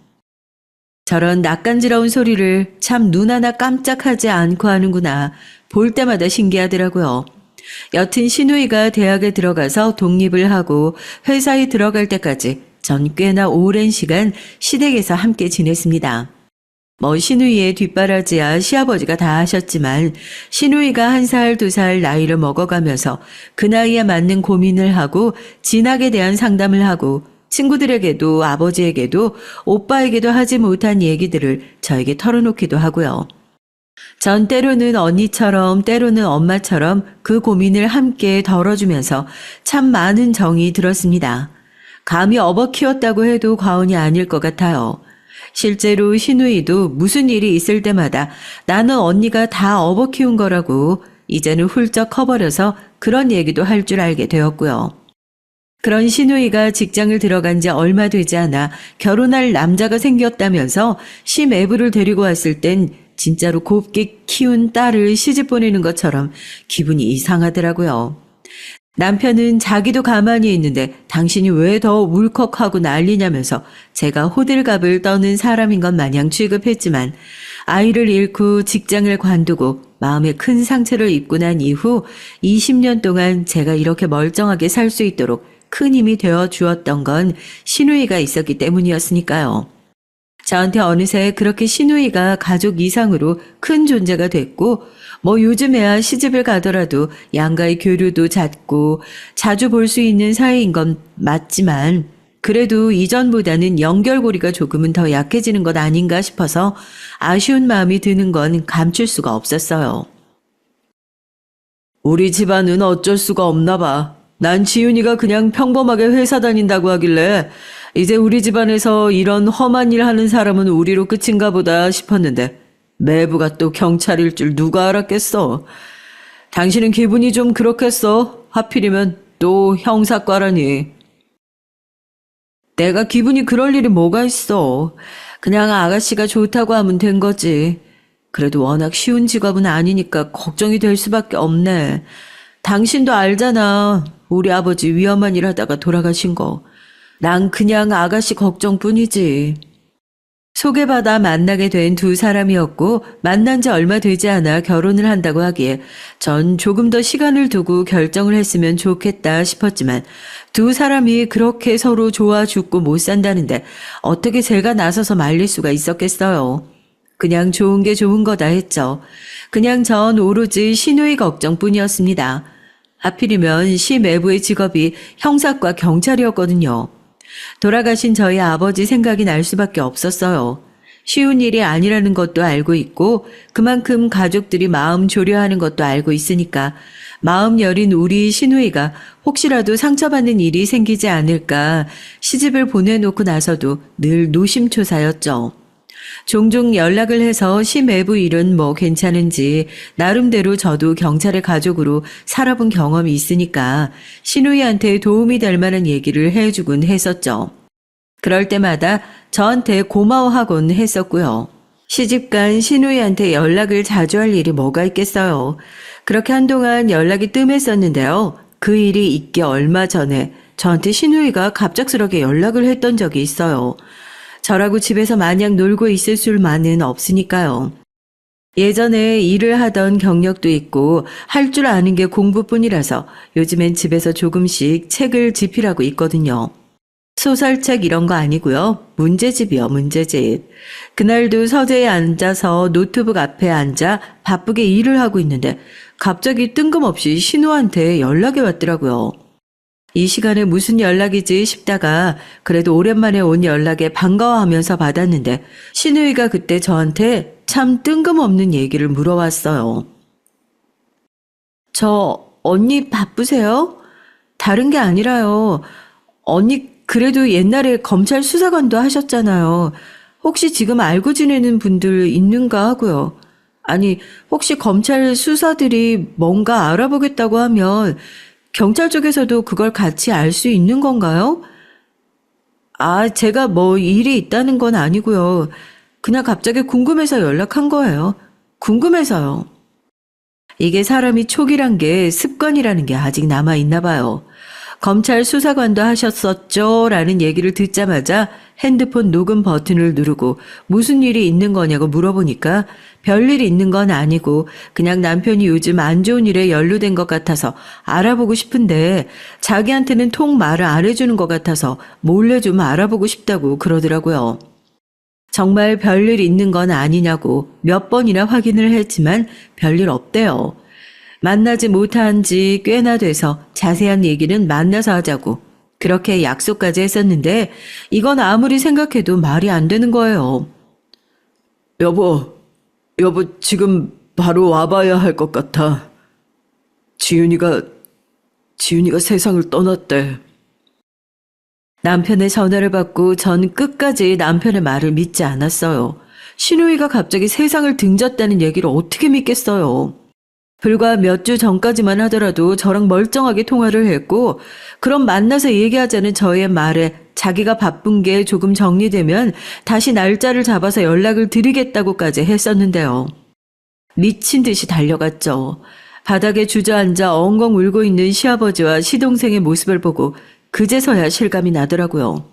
저런 낯간지러운 소리를 참 눈 하나 깜짝하지 않고 하는구나. 볼 때마다 신기하더라고요. 여튼 시누이가 대학에 들어가서 독립을 하고 회사에 들어갈 때까지 전 꽤나 오랜 시간 시댁에서 함께 지냈습니다. 뭐 시누이의 뒷바라지야 시아버지가 다 하셨지만 시누이가 1살, 2살 나이를 먹어가면서 그 나이에 맞는 고민을 하고 진학에 대한 상담을 하고 친구들에게도 아버지에게도 오빠에게도 하지 못한 얘기들을 저에게 털어놓기도 하고요. 전 때로는 언니처럼 때로는 엄마처럼 그 고민을 함께 덜어주면서 참 많은 정이 들었습니다. 감히 업어 키웠다고 해도 과언이 아닐 것 같아요. 실제로 시누이도 무슨 일이 있을 때마다 나는 언니가 다 업어 키운 거라고 이제는 훌쩍 커버려서 그런 얘기도 할 줄 알게 되었고요. 그런 시누이가 직장을 들어간 지 얼마 되지 않아 결혼할 남자가 생겼다면서 시매부를 데리고 왔을 땐 진짜로 곱게 키운 딸을 시집 보내는 것처럼 기분이 이상하더라고요. 남편은 자기도 가만히 있는데 당신이 왜 더 울컥하고 난리냐면서 제가 호들갑을 떠는 사람인 것 마냥 취급했지만 아이를 잃고 직장을 관두고 마음에 큰 상처를 입고 난 이후 20년 동안 제가 이렇게 멀쩡하게 살 수 있도록 큰 힘이 되어 주었던 건 시누이가 있었기 때문이었으니까요. 저한테 어느새 그렇게 시누이가 가족 이상으로 큰 존재가 됐고 뭐 요즘에야 시집을 가더라도 양가의 교류도 잦고 자주 볼 수 있는 사이인 건 맞지만 그래도 이전보다는 연결고리가 조금은 더 약해지는 것 아닌가 싶어서 아쉬운 마음이 드는 건 감출 수가 없었어요. 우리 집안은 어쩔 수가 없나 봐. 난 지윤이가 그냥 평범하게 회사 다닌다고 하길래 이제 우리 집안에서 이런 험한 일 하는 사람은 우리로 끝인가 보다 싶었는데 매부가 또 경찰일 줄 누가 알았겠어. 당신은 기분이 좀 그렇겠어. 하필이면 또 형사과라니. 내가 기분이 그럴 일이 뭐가 있어. 그냥 아가씨가 좋다고 하면 된 거지. 그래도 워낙 쉬운 직업은 아니니까 걱정이 될 수밖에 없네. 당신도 알잖아. 우리 아버지 위험한 일 하다가 돌아가신 거. 난 그냥 아가씨 걱정뿐이지. 소개받아 만나게 된 2사람이었고 만난 지 얼마 되지 않아 결혼을 한다고 하기에 전 조금 더 시간을 두고 결정을 했으면 좋겠다 싶었지만 2사람이 그렇게 서로 좋아 죽고 못 산다는데 어떻게 제가 나서서 말릴 수가 있었겠어요. 그냥 좋은 게 좋은 거다 했죠. 그냥 전 오로지 시누이 걱정뿐이었습니다. 하필이면 시매부의 직업이 형사과 경찰이었거든요. 돌아가신 저희 아버지 생각이 날 수밖에 없었어요. 쉬운 일이 아니라는 것도 알고 있고 그만큼 가족들이 마음 졸여하는 것도 알고 있으니까 마음 여린 우리 시누이가 혹시라도 상처받는 일이 생기지 않을까 시집을 보내놓고 나서도 늘 노심초사였죠. 종종 연락을 해서 시매부 일은 뭐 괜찮은지 나름대로 저도 경찰의 가족으로 살아본 경험이 있으니까 시누이한테 도움이 될 만한 얘기를 해주곤 했었죠. 그럴 때마다 저한테 고마워하곤 했었고요. 시집간 시누이한테 연락을 자주 할 일이 뭐가 있겠어요. 그렇게 한동안 연락이 뜸했었는데요. 그 일이 있기 얼마 전에 저한테 신우이가 갑작스럽게 연락을 했던 적이 있어요. 저라고 집에서 마냥 놀고 있을 수만은 없으니까요. 예전에 일을 하던 경력도 있고 할 줄 아는 게 공부뿐이라서 요즘엔 집에서 조금씩 책을 집필하고 있거든요. 소설책 이런 거 아니고요. 문제집이요, 문제집. 그날도 서재에 앉아서 노트북 앞에 앉아 바쁘게 일을 하고 있는데 갑자기 뜬금없이 신우한테 연락이 왔더라고요. 이 시간에 무슨 연락이지 싶다가 그래도 오랜만에 온 연락에 반가워하면서 받았는데 신우이가 그때 저한테 참 뜬금없는 얘기를 물어왔어요. 저 언니 바쁘세요? 다른 게 아니라요. 언니 그래도 옛날에 검찰 수사관도 하셨잖아요. 혹시 지금 알고 지내는 분들 있는가 하고요. 아니, 혹시 검찰 수사들이 뭔가 알아보겠다고 하면 경찰 쪽에서도 그걸 같이 알 수 있는 건가요? 제가 뭐 일이 있다는 건 아니고요. 그냥 갑자기 궁금해서 연락한 거예요. 궁금해서요. 이게 사람이 촉이란 게 습관이라는 게 아직 남아있나 봐요. 검찰 수사관도 하셨었죠? 라는 얘기를 듣자마자 핸드폰 녹음 버튼을 누르고 무슨 일이 있는 거냐고 물어보니까 별일 있는 건 아니고 그냥 남편이 요즘 안 좋은 일에 연루된 것 같아서 알아보고 싶은데 자기한테는 통 말을 안 해주는 것 같아서 몰래 좀 알아보고 싶다고 그러더라고요. 정말 별일 있는 건 아니냐고 몇 번이나 확인을 했지만 별일 없대요. 만나지 못한 지 꽤나 돼서 자세한 얘기는 만나서 하자고 그렇게 약속까지 했었는데 이건 아무리 생각해도 말이 안 되는 거예요. 여보 지금 바로 와봐야 할 것 같아. 지윤이가 세상을 떠났대. 남편의 전화를 받고 전 끝까지 남편의 말을 믿지 않았어요. 신우이가 갑자기 세상을 등졌다는 얘기를 어떻게 믿겠어요. 불과 몇 주 전까지만 하더라도 저랑 멀쩡하게 통화를 했고 그럼 만나서 얘기하자는 저의 말에 자기가 바쁜 게 조금 정리되면 다시 날짜를 잡아서 연락을 드리겠다고까지 했었는데요. 미친 듯이 달려갔죠. 바닥에 주저앉아 엉엉 울고 있는 시아버지와 시동생의 모습을 보고 그제서야 실감이 나더라고요.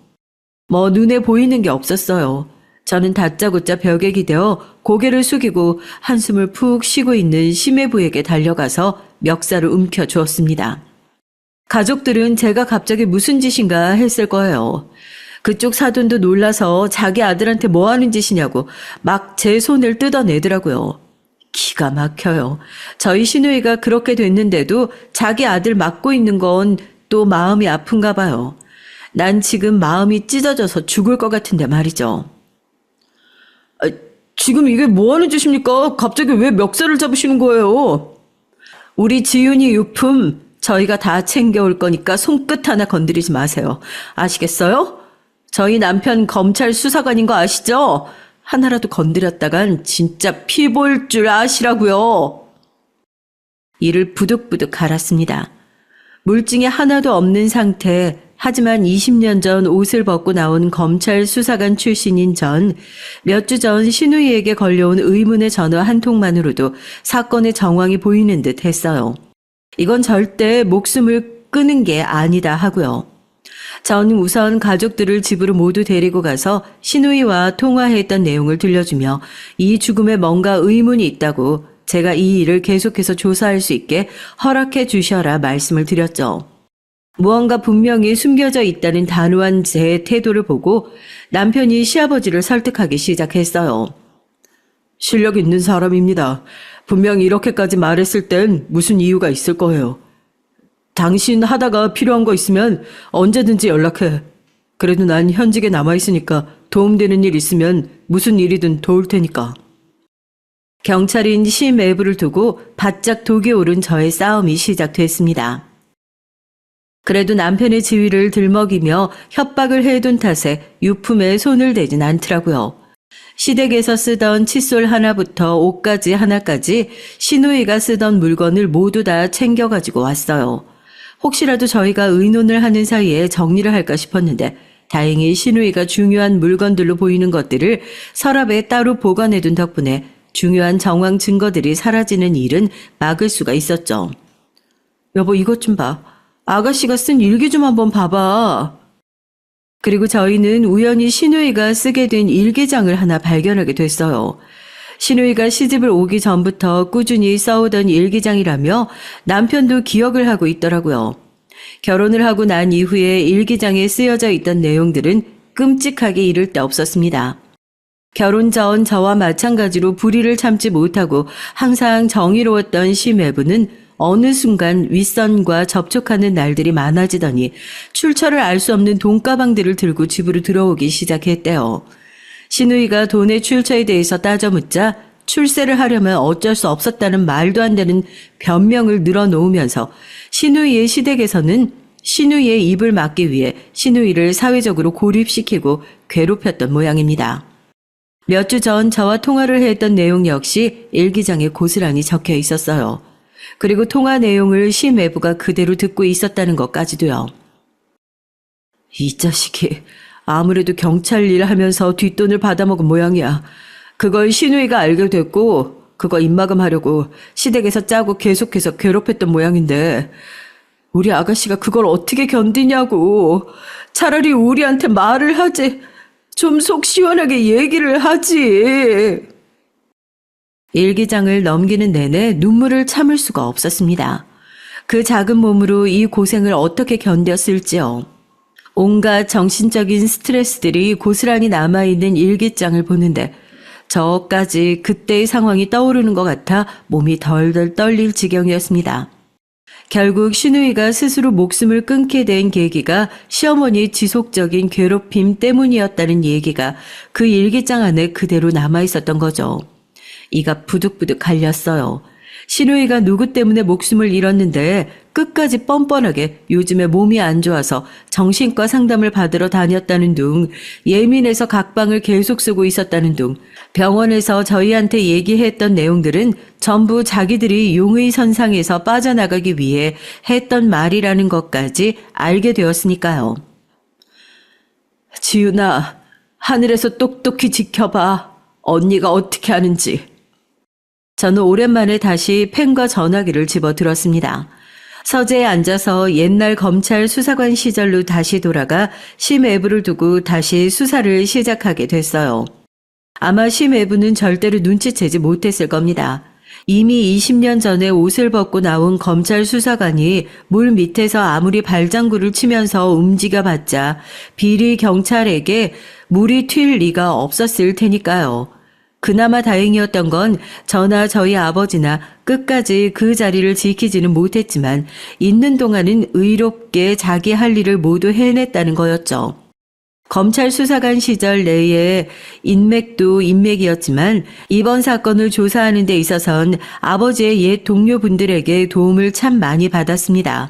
뭐 눈에 보이는 게 없었어요. 저는 다짜고짜 벽에 기대어 고개를 숙이고 한숨을 푹 쉬고 있는 심해부에게 달려가서 멱살을 움켜주었습니다. 가족들은 제가 갑자기 무슨 짓인가 했을 거예요. 그쪽 사돈도 놀라서 자기 아들한테 뭐 하는 짓이냐고 막 제 손을 뜯어내더라고요. 기가 막혀요. 저희 시누이가 그렇게 됐는데도 자기 아들 맡고 있는 건 또 마음이 아픈가 봐요. 난 지금 마음이 찢어져서 죽을 것 같은데 말이죠. 지금 이게 뭐 하는 짓입니까? 갑자기 왜 멱살을 잡으시는 거예요? 우리 지윤이 유품 저희가 다 챙겨올 거니까 손끝 하나 건드리지 마세요. 아시겠어요? 저희 남편 검찰 수사관인 거 아시죠? 하나라도 건드렸다간 진짜 피 보일 줄 아시라고요. 이를 부득부득 갈았습니다. 물증이 하나도 없는 상태, 하지만 20년 전 옷을 벗고 나온 검찰 수사관 출신인 전, 몇 주 전 신우이에게 걸려온 의문의 전화 한 통만으로도 사건의 정황이 보이는 듯 했어요. 이건 절대 목숨을 끊은 게 아니다 하고요. 전 우선 가족들을 집으로 모두 데리고 가서 신우이와 통화했던 내용을 들려주며 이 죽음에 뭔가 의문이 있다고 제가 이 일을 계속해서 조사할 수 있게 허락해 주셔라 말씀을 드렸죠. 무언가 분명히 숨겨져 있다는 단호한 제 태도를 보고 남편이 시아버지를 설득하기 시작했어요. 실력 있는 사람입니다. 분명 이렇게까지 말했을 땐 무슨 이유가 있을 거예요. 당신 하다가 필요한 거 있으면 언제든지 연락해. 그래도 난 현직에 남아있으니까 도움되는 일 있으면 무슨 일이든 도울 테니까. 경찰인 심애부를 두고 바짝 독이 오른 저의 싸움이 시작됐습니다. 그래도 남편의 지위를 들먹이며 협박을 해둔 탓에 유품에 손을 대진 않더라고요. 시댁에서 쓰던 칫솔 하나부터 옷가지 하나까지 시누이가 쓰던 물건을 모두 다 챙겨가지고 왔어요. 혹시라도 저희가 의논을 하는 사이에 정리를 할까 싶었는데 다행히 시누이가 중요한 물건들로 보이는 것들을 서랍에 따로 보관해둔 덕분에 중요한 정황 증거들이 사라지는 일은 막을 수가 있었죠. 여보 이것 좀 봐. 아가씨가 쓴 일기 좀 한번 봐봐. 그리고 저희는 우연히 신우이가 쓰게 된 일기장을 하나 발견하게 됐어요. 신우이가 시집을 오기 전부터 꾸준히 써오던 일기장이라며 남편도 기억을 하고 있더라고요. 결혼을 하고 난 이후에 일기장에 쓰여져 있던 내용들은 끔찍하게 이를 데 없었습니다. 결혼 전 저와 마찬가지로 불의를 참지 못하고 항상 정의로웠던 심해부는 어느 순간 윗선과 접촉하는 날들이 많아지더니 출처를 알 수 없는 돈가방들을 들고 집으로 들어오기 시작했대요. 신우이가 돈의 출처에 대해서 따져 묻자 출세를 하려면 어쩔 수 없었다는 말도 안 되는 변명을 늘어놓으면서 신우이의 시댁에서는 신우이의 입을 막기 위해 신우이를 사회적으로 고립시키고 괴롭혔던 모양입니다. 몇 주 전 저와 통화를 했던 내용 역시 일기장에 고스란히 적혀 있었어요. 그리고 통화 내용을 심외부가 그대로 듣고 있었다는 것까지도요. 이 자식이 아무래도 경찰 일 하면서 뒷돈을 받아먹은 모양이야. 그걸 신우이가 알게 됐고 그거 입마금하려고 시댁에서 짜고 계속해서 괴롭혔던 모양인데 우리 아가씨가 그걸 어떻게 견디냐고. 차라리 우리한테 말을 하지. 좀 속 시원하게 얘기를 하지. 일기장을 넘기는 내내 눈물을 참을 수가 없었습니다. 그 작은 몸으로 이 고생을 어떻게 견뎠을지요. 온갖 정신적인 스트레스들이 고스란히 남아있는 일기장을 보는데 저까지 그때의 상황이 떠오르는 것 같아 몸이 덜덜 떨릴 지경이었습니다. 결국 신우이가 스스로 목숨을 끊게 된 계기가 시어머니의 지속적인 괴롭힘 때문이었다는 얘기가 그 일기장 안에 그대로 남아있었던 거죠. 이가 부득부득 갈렸어요. 신우이가 누구 때문에 목숨을 잃었는데 끝까지 뻔뻔하게 요즘에 몸이 안 좋아서 정신과 상담을 받으러 다녔다는 둥, 예민해서 각방을 계속 쓰고 있었다는 둥, 병원에서 저희한테 얘기했던 내용들은 전부 자기들이 용의선상에서 빠져나가기 위해 했던 말이라는 것까지 알게 되었으니까요. 지윤아, 하늘에서 똑똑히 지켜봐. 언니가 어떻게 하는지. 저는 오랜만에 다시 펜과 전화기를 집어들었습니다. 서재에 앉아서 옛날 검찰 수사관 시절로 다시 돌아가 심애부를 두고 다시 수사를 시작하게 됐어요. 아마 심애부는 절대로 눈치채지 못했을 겁니다. 이미 20년 전에 옷을 벗고 나온 검찰 수사관이 물 밑에서 아무리 발장구를 치면서 움직여봤자 비리 경찰에게 물이 튈 리가 없었을 테니까요. 그나마 다행이었던 건 저나 저희 아버지나 끝까지 그 자리를 지키지는 못했지만 있는 동안은 의롭게 자기 할 일을 모두 해냈다는 거였죠. 검찰 수사관 시절 내에 인맥도 인맥이었지만 이번 사건을 조사하는 데 있어선 아버지의 옛 동료분들에게 도움을 참 많이 받았습니다.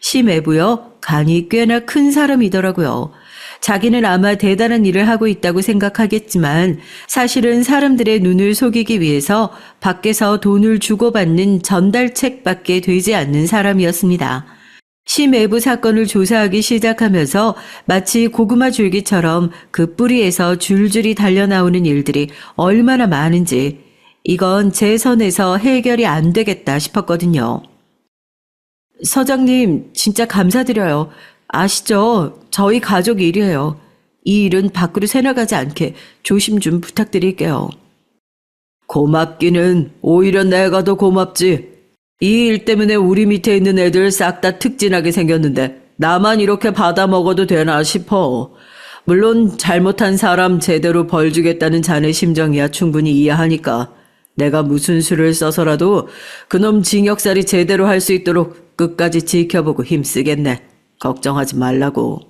심애부요, 간이 꽤나 큰 사람이더라고요. 자기는 아마 대단한 일을 하고 있다고 생각하겠지만 사실은 사람들의 눈을 속이기 위해서 밖에서 돈을 주고받는 전달책밖에 되지 않는 사람이었습니다. 심외부 사건을 조사하기 시작하면서 마치 고구마 줄기처럼 그 뿌리에서 줄줄이 달려나오는 일들이 얼마나 많은지 이건 제 선에서 해결이 안 되겠다 싶었거든요. 서장님, 진짜 감사드려요. 아시죠? 저희 가족 일이에요. 이 일은 밖으로 새나가지 않게 조심 좀 부탁드릴게요. 고맙기는 오히려 내가 더 고맙지. 이 일 때문에 우리 밑에 있는 애들 싹 다 특진하게 생겼는데 나만 이렇게 받아먹어도 되나 싶어. 물론 잘못한 사람 제대로 벌 주겠다는 자네 심정이야 충분히 이해하니까 내가 무슨 수를 써서라도 그놈 징역살이 제대로 할 수 있도록 끝까지 지켜보고 힘쓰겠네. 걱정하지 말라고.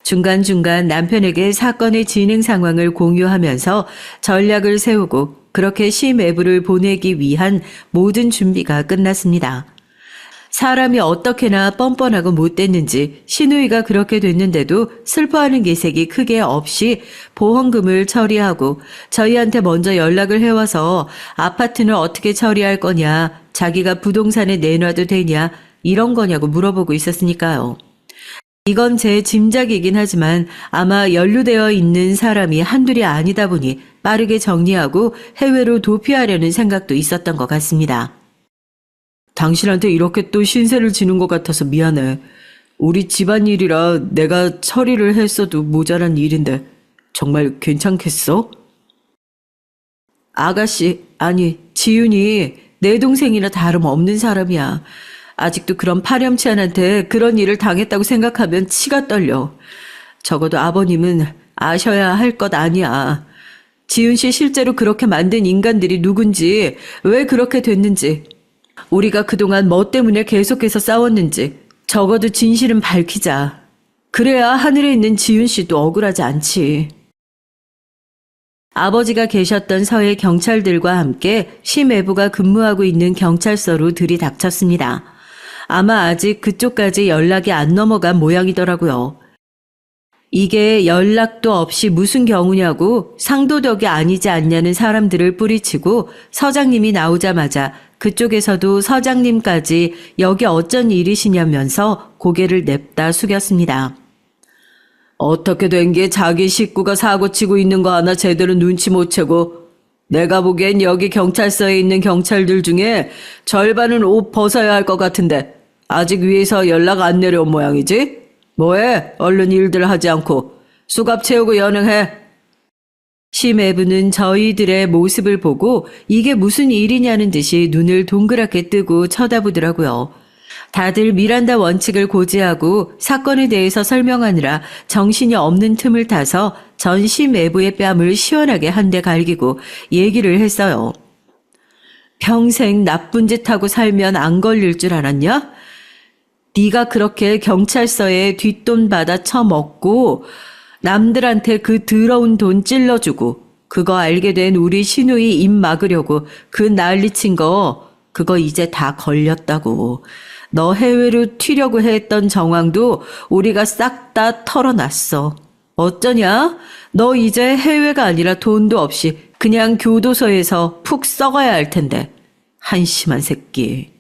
중간중간 남편에게 사건의 진행 상황을 공유하면서 전략을 세우고 그렇게 심외부를 보내기 위한 모든 준비가 끝났습니다. 사람이 어떻게나 뻔뻔하고 못됐는지 신우이가 그렇게 됐는데도 슬퍼하는 기색이 크게 없이 보험금을 처리하고 저희한테 먼저 연락을 해와서 아파트는 어떻게 처리할 거냐, 자기가 부동산에 내놔도 되냐 이런 거냐고 물어보고 있었으니까요. 이건 제 짐작이긴 하지만 아마 연루되어 있는 사람이 한둘이 아니다 보니 빠르게 정리하고 해외로 도피하려는 생각도 있었던 것 같습니다. 당신한테 이렇게 또 신세를 지는 것 같아서 미안해. 우리 집안일이라 내가 처리를 했어도 모자란 일인데 정말 괜찮겠어? 아가씨, 아니, 지윤이 내 동생이나 다름없는 사람이야. 아직도 그런 파렴치한한테 그런 일을 당했다고 생각하면 치가 떨려. 적어도 아버님은 아셔야 할 것 아니야. 지윤 씨 실제로 그렇게 만든 인간들이 누군지, 왜 그렇게 됐는지, 우리가 그동안 뭐 때문에 계속해서 싸웠는지 적어도 진실은 밝히자. 그래야 하늘에 있는 지윤 씨도 억울하지 않지. 아버지가 계셨던 서해 경찰들과 함께 시매부가 근무하고 있는 경찰서로 들이닥쳤습니다. 아마 아직 그쪽까지 연락이 안 넘어간 모양이더라고요. 이게 연락도 없이 무슨 경우냐고 상도덕이 아니지 않냐는 사람들을 뿌리치고 서장님이 나오자마자 그쪽에서도 서장님까지 여기 어쩐 일이시냐면서 고개를 냅다 숙였습니다. 어떻게 된 게 자기 식구가 사고치고 있는 거 하나 제대로 눈치 못 채고, 내가 보기엔 여기 경찰서에 있는 경찰들 중에 절반은 옷 벗어야 할 것 같은데 아직 위에서 연락 안 내려온 모양이지? 뭐해? 얼른 일들 하지 않고 수갑 채우고 연행해. 시매부는 저희들의 모습을 보고 이게 무슨 일이냐는 듯이 눈을 동그랗게 뜨고 쳐다보더라고요. 다들 미란다 원칙을 고지하고 사건에 대해서 설명하느라 정신이 없는 틈을 타서 전 시매부의 뺨을 시원하게 한 대 갈기고 얘기를 했어요. 평생 나쁜 짓 하고 살면 안 걸릴 줄 알았냐? 네가 그렇게 경찰서에 뒷돈 받아 처먹고 남들한테 그 더러운 돈 찔러주고 그거 알게 된 우리 시누이 입 막으려고 그 난리친 거 그거 이제 다 걸렸다고. 너 해외로 튀려고 했던 정황도 우리가 싹 다 털어놨어. 어쩌냐? 너 이제 해외가 아니라 돈도 없이 그냥 교도소에서 푹 썩어야 할 텐데. 한심한 새끼.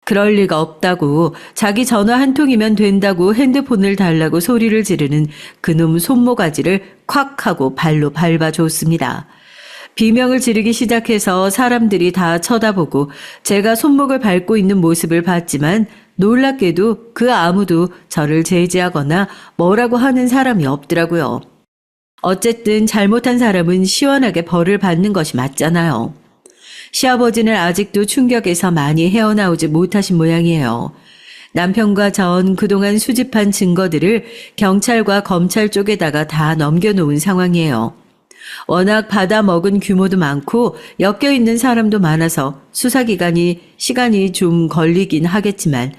그럴 리가 없다고, 자기 전화 한 통이면 된다고 핸드폰을 달라고 소리를 지르는 그놈 손모가지를 콱 하고 발로 밟아줬습니다. 비명을 지르기 시작해서 사람들이 다 쳐다보고 제가 손목을 밟고 있는 모습을 봤지만 놀랍게도 그 아무도 저를 제지하거나 뭐라고 하는 사람이 없더라고요. 어쨌든 잘못한 사람은 시원하게 벌을 받는 것이 맞잖아요. 시아버지는 아직도 충격에서 많이 헤어나오지 못하신 모양이에요. 남편과 전 그동안 수집한 증거들을 경찰과 검찰 쪽에다가 다 넘겨놓은 상황이에요. 워낙 받아먹은 규모도 많고 엮여있는 사람도 많아서 수사기관이 시간이 좀 걸리긴 하겠지만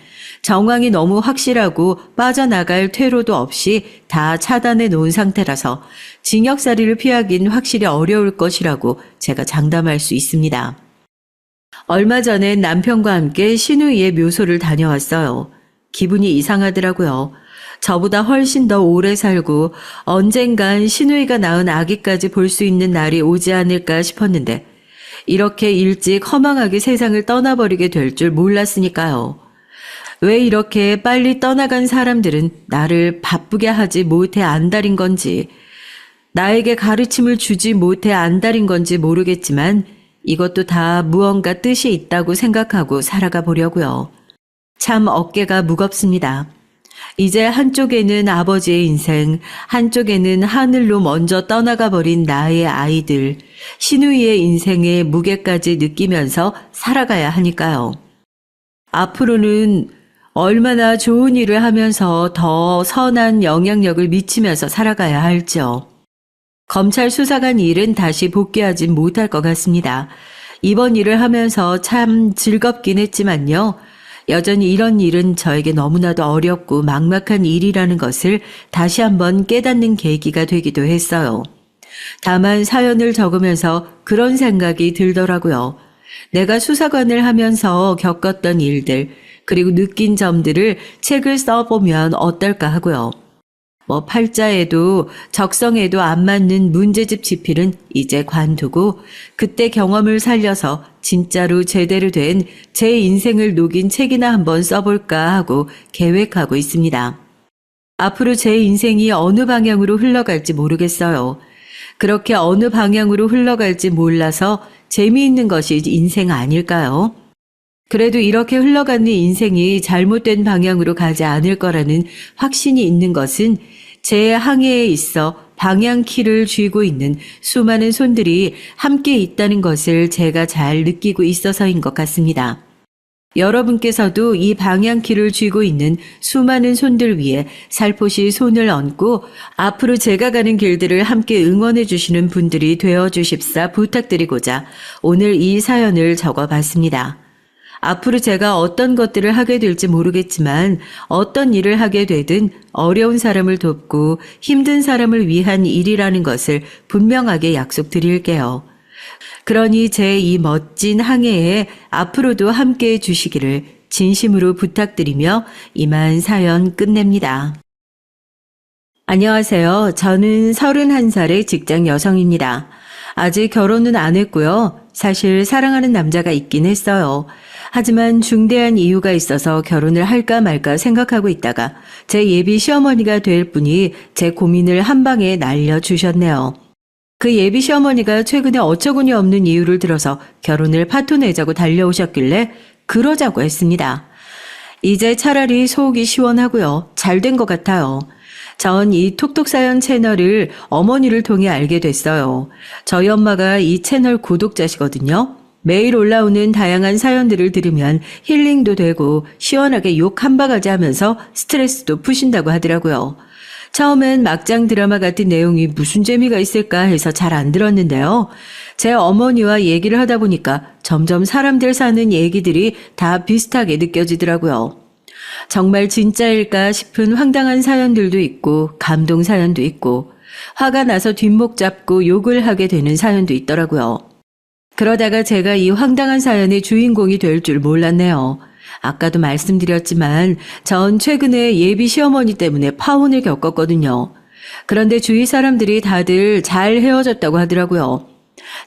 정황이 너무 확실하고 빠져나갈 퇴로도 없이 다 차단해 놓은 상태라서 징역살이를 피하긴 확실히 어려울 것이라고 제가 장담할 수 있습니다. 얼마 전에 남편과 함께 시누이의 묘소를 다녀왔어요. 기분이 이상하더라고요. 저보다 훨씬 더 오래 살고 언젠간 시누이가 낳은 아기까지 볼 수 있는 날이 오지 않을까 싶었는데 이렇게 일찍 허망하게 세상을 떠나버리게 될 줄 몰랐으니까요. 왜 이렇게 빨리 떠나간 사람들은 나를 바쁘게 하지 못해 안달인 건지, 나에게 가르침을 주지 못해 안달인 건지 모르겠지만 이것도 다 무언가 뜻이 있다고 생각하고 살아가 보려고요. 참 어깨가 무겁습니다. 이제 한쪽에는 아버지의 인생, 한쪽에는 하늘로 먼저 떠나가 버린 나의 아이들, 시누이의 인생의 무게까지 느끼면서 살아가야 하니까요. 앞으로는 얼마나 좋은 일을 하면서 더 선한 영향력을 미치면서 살아가야 할지요. 검찰 수사관 일은 다시 복귀하진 못할 것 같습니다. 이번 일을 하면서 참 즐겁긴 했지만요. 여전히 이런 일은 저에게 너무나도 어렵고 막막한 일이라는 것을 다시 한번 깨닫는 계기가 되기도 했어요. 다만 사연을 적으면서 그런 생각이 들더라고요. 내가 수사관을 하면서 겪었던 일들, 그리고 느낀 점들을 책을 써보면 어떨까 하고요. 팔자에도 적성에도 안 맞는 문제집 집필은 이제 관두고 그때 경험을 살려서 진짜로 제대로 된 제 인생을 녹인 책이나 한번 써볼까 하고 계획하고 있습니다. 앞으로 제 인생이 어느 방향으로 흘러갈지 모르겠어요. 그렇게 어느 방향으로 흘러갈지 몰라서 재미있는 것이 인생 아닐까요? 그래도 이렇게 흘러가는 인생이 잘못된 방향으로 가지 않을 거라는 확신이 있는 것은 제 항해에 있어 방향키를 쥐고 있는 수많은 손들이 함께 있다는 것을 제가 잘 느끼고 있어서인 것 같습니다. 여러분께서도 이 방향키를 쥐고 있는 수많은 손들 위에 살포시 손을 얹고 앞으로 제가 가는 길들을 함께 응원해 주시는 분들이 되어 주십사 부탁드리고자 오늘 이 사연을 적어봤습니다. 앞으로 제가 어떤 것들을 하게 될지 모르겠지만 어떤 일을 하게 되든 어려운 사람을 돕고 힘든 사람을 위한 일이라는 것을 분명하게 약속드릴게요. 그러니 제 이 멋진 항해에 앞으로도 함께해 주시기를 진심으로 부탁드리며 이만 사연 끝냅니다. 안녕하세요. 저는 31살의 직장 여성입니다. 아직 결혼은 안 했고요. 사실 사랑하는 남자가 있긴 했어요. 하지만 중대한 이유가 있어서 결혼을 할까 말까 생각하고 있다가 제 예비 시어머니가 될 분이 제 고민을 한 방에 날려주셨네요. 그 예비 시어머니가 최근에 어처구니 없는 이유를 들어서 결혼을 파토내자고 달려오셨길래 그러자고 했습니다. 이제 차라리 속이 시원하고요. 잘 된 것 같아요. 전 이 톡톡사연 채널을 어머니를 통해 알게 됐어요. 저희 엄마가 이 채널 구독자시거든요. 매일 올라오는 다양한 사연들을 들으면 힐링도 되고 시원하게 욕 한 바가지 하면서 스트레스도 푸신다고 하더라고요. 처음엔 막장 드라마 같은 내용이 무슨 재미가 있을까 해서 잘 안 들었는데요. 제 어머니와 얘기를 하다 보니까 점점 사람들 사는 얘기들이 다 비슷하게 느껴지더라고요. 정말 진짜일까 싶은 황당한 사연들도 있고 감동 사연도 있고 화가 나서 뒷목 잡고 욕을 하게 되는 사연도 있더라고요. 그러다가 제가 이 황당한 사연의 주인공이 될 줄 몰랐네요. 아까도 말씀드렸지만 전 최근에 예비 시어머니 때문에 파혼을 겪었거든요. 그런데 주위 사람들이 다들 잘 헤어졌다고 하더라고요.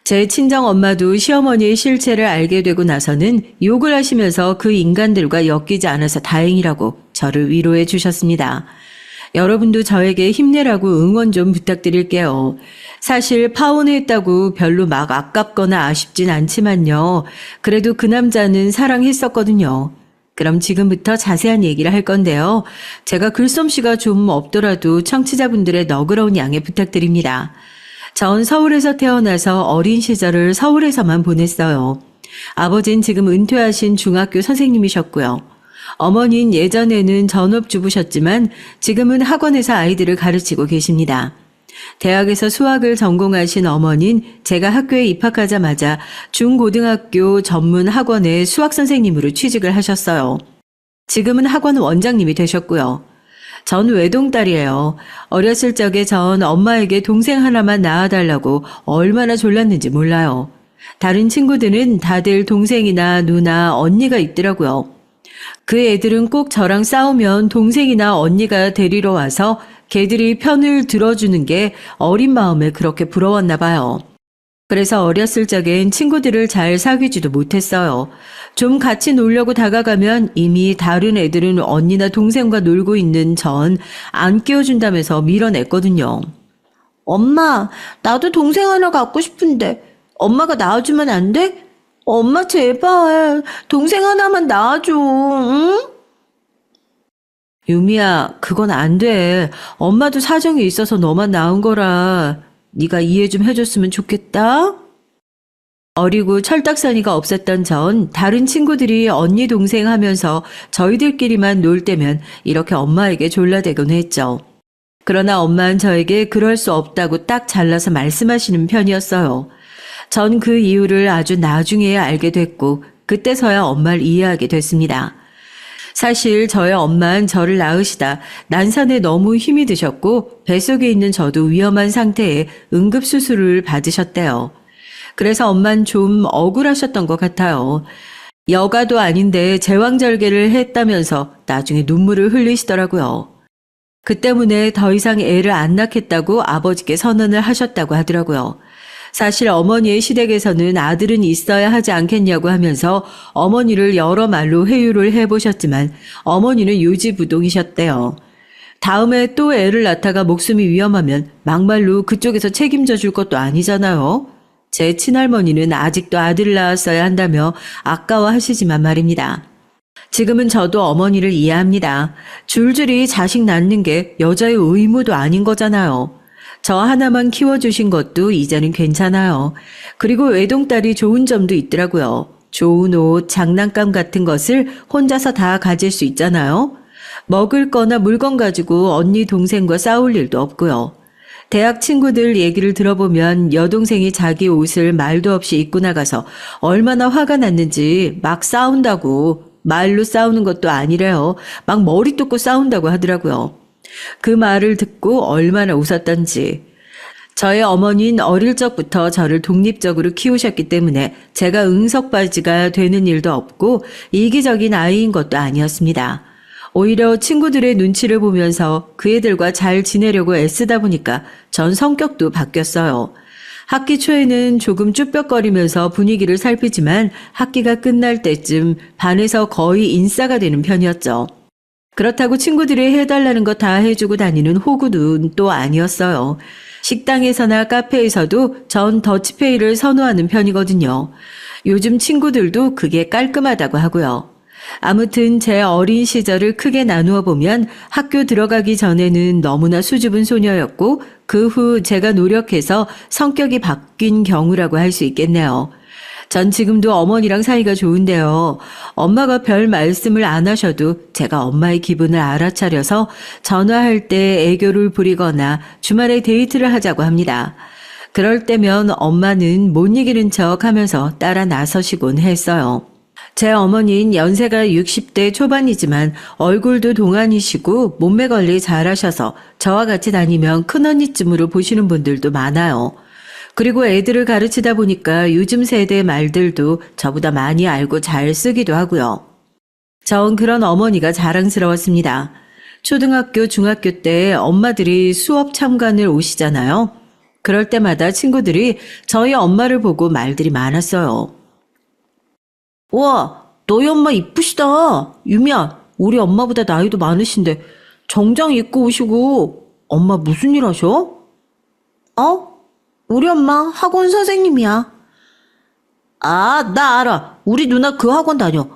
제 친정 엄마도 시어머니의 실체를 알게 되고 나서는 욕을 하시면서 그 인간들과 엮이지 않아서 다행이라고 저를 위로해 주셨습니다. 여러분도 저에게 힘내라고 응원 좀 부탁드릴게요. 사실 파혼했다고 별로 막 아깝거나 아쉽진 않지만요. 그래도 그 남자는 사랑했었거든요. 그럼 지금부터 자세한 얘기를 할 건데요. 제가 글솜씨가 좀 없더라도 청취자분들의 너그러운 양해 부탁드립니다. 전 서울에서 태어나서 어린 시절을 서울에서만 보냈어요. 아버진 지금 은퇴하신 중학교 선생님이셨고요. 어머니는 예전에는 전업주부셨지만 지금은 학원에서 아이들을 가르치고 계십니다. 대학에서 수학을 전공하신 어머니는 제가 학교에 입학하자마자 중고등학교 전문 학원의 수학 선생님으로 취직을 하셨어요. 지금은 학원 원장님이 되셨고요. 전 외동딸이에요. 어렸을 적에 전 엄마에게 동생 하나만 낳아달라고 얼마나 졸랐는지 몰라요. 다른 친구들은 다들 동생이나 누나, 언니가 있더라고요. 그 애들은 꼭 저랑 싸우면 동생이나 언니가 데리러 와서 걔들이 편을 들어주는 게 어린 마음에 그렇게 부러웠나 봐요. 그래서 어렸을 적엔 친구들을 잘 사귀지도 못했어요. 좀 같이 놀려고 다가가면 이미 다른 애들은 언니나 동생과 놀고 있는 전 안 끼워준다면서 밀어냈거든요. 엄마, 나도 동생 하나 갖고 싶은데 엄마가 낳아주면 안 돼? 엄마 제발 동생 하나만 낳아줘, 응? 유미야, 그건 안 돼. 엄마도 사정이 있어서 너만 낳은 거라 네가 이해 좀 해줬으면 좋겠다. 어리고 철딱서니가 없었던 전 다른 친구들이 언니 동생 하면서 저희들끼리만 놀 때면 이렇게 엄마에게 졸라대곤 했죠. 그러나 엄마는 저에게 그럴 수 없다고 딱 잘라서 말씀하시는 편이었어요. 전 그 이유를 아주 나중에야 알게 됐고 그때서야 엄마를 이해하게 됐습니다. 사실 저의 엄마는 저를 낳으시다 난산에 너무 힘이 드셨고 뱃속에 있는 저도 위험한 상태에 응급수술을 받으셨대요. 그래서 엄마는 좀 억울하셨던 것 같아요. 여가도 아닌데 제왕절개를 했다면서 나중에 눈물을 흘리시더라고요. 그 때문에 더 이상 애를 안 낳겠다고 아버지께 선언을 하셨다고 하더라고요. 사실 어머니의 시댁에서는 아들은 있어야 하지 않겠냐고 하면서 어머니를 여러 말로 회유를 해보셨지만 어머니는 요지부동이셨대요. 다음에 또 애를 낳다가 목숨이 위험하면 막말로 그쪽에서 책임져 줄 것도 아니잖아요. 제 친할머니는 아직도 아들을 낳았어야 한다며 아까워하시지만 말입니다. 지금은 저도 어머니를 이해합니다. 줄줄이 자식 낳는 게 여자의 의무도 아닌 거잖아요. 저 하나만 키워주신 것도 이제는 괜찮아요. 그리고 외동딸이 좋은 점도 있더라고요. 좋은 옷, 장난감 같은 것을 혼자서 다 가질 수 있잖아요. 먹을 거나 물건 가지고 언니 동생과 싸울 일도 없고요. 대학 친구들 얘기를 들어보면 여동생이 자기 옷을 말도 없이 입고 나가서 얼마나 화가 났는지 막 싸운다고, 말로 싸우는 것도 아니래요. 막 머리 뜯고 싸운다고 하더라고요. 그 말을 듣고 얼마나 웃었던지. 저의 어머니는 어릴 적부터 저를 독립적으로 키우셨기 때문에 제가 응석바지가 되는 일도 없고 이기적인 아이인 것도 아니었습니다. 오히려 친구들의 눈치를 보면서 그 애들과 잘 지내려고 애쓰다 보니까 전 성격도 바뀌었어요. 학기 초에는 조금 쭈뼛거리면서 분위기를 살피지만 학기가 끝날 때쯤 반에서 거의 인싸가 되는 편이었죠. 그렇다고 친구들이 해달라는 거 다 해주고 다니는 호구는 또 아니었어요. 식당에서나 카페에서도 전 더치페이를 선호하는 편이거든요. 요즘 친구들도 그게 깔끔하다고 하고요. 아무튼 제 어린 시절을 크게 나누어 보면 학교 들어가기 전에는 너무나 수줍은 소녀였고 그 후 제가 노력해서 성격이 바뀐 경우라고 할 수 있겠네요. 전 지금도 어머니랑 사이가 좋은데요. 엄마가 별 말씀을 안 하셔도 제가 엄마의 기분을 알아차려서 전화할 때 애교를 부리거나 주말에 데이트를 하자고 합니다. 그럴 때면 엄마는 못 이기는 척 하면서 따라 나서시곤 했어요. 제 어머니는 연세가 60대 초반이지만 얼굴도 동안이시고 몸매 관리 잘하셔서 저와 같이 다니면 큰언니쯤으로 보시는 분들도 많아요. 그리고 애들을 가르치다 보니까 요즘 세대 말들도 저보다 많이 알고 잘 쓰기도 하고요. 전 그런 어머니가 자랑스러웠습니다. 초등학교, 중학교 때 엄마들이 수업 참관을 오시잖아요. 그럴 때마다 친구들이 저희 엄마를 보고 말들이 많았어요. 와, 너희 엄마 이쁘시다. 유미야, 우리 엄마보다 나이도 많으신데 정장 입고 오시고 엄마 무슨 일 하셔? 우리 엄마 학원 선생님이야. 아, 나 알아. 우리 누나 그 학원 다녀.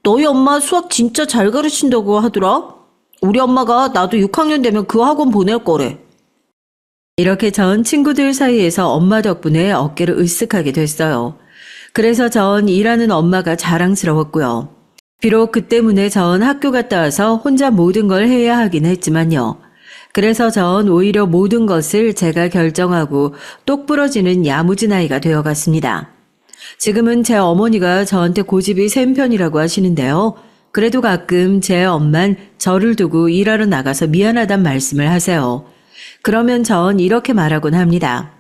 너희 엄마 수학 진짜 잘 가르친다고 하더라. 우리 엄마가 나도 6학년 되면 그 학원 보낼 거래. 이렇게 전 친구들 사이에서 엄마 덕분에 어깨를 으쓱하게 됐어요. 그래서 전 일하는 엄마가 자랑스러웠고요. 비록 그 때문에 전 학교 갔다 와서 혼자 모든 걸 해야 하긴 했지만요. 그래서 전 오히려 모든 것을 제가 결정하고 똑부러지는 야무진 아이가 되어갔습니다. 지금은 제 어머니가 저한테 고집이 센 편이라고 하시는데요. 그래도 가끔 제 엄만 저를 두고 일하러 나가서 미안하단 말씀을 하세요. 그러면 전 이렇게 말하곤 합니다.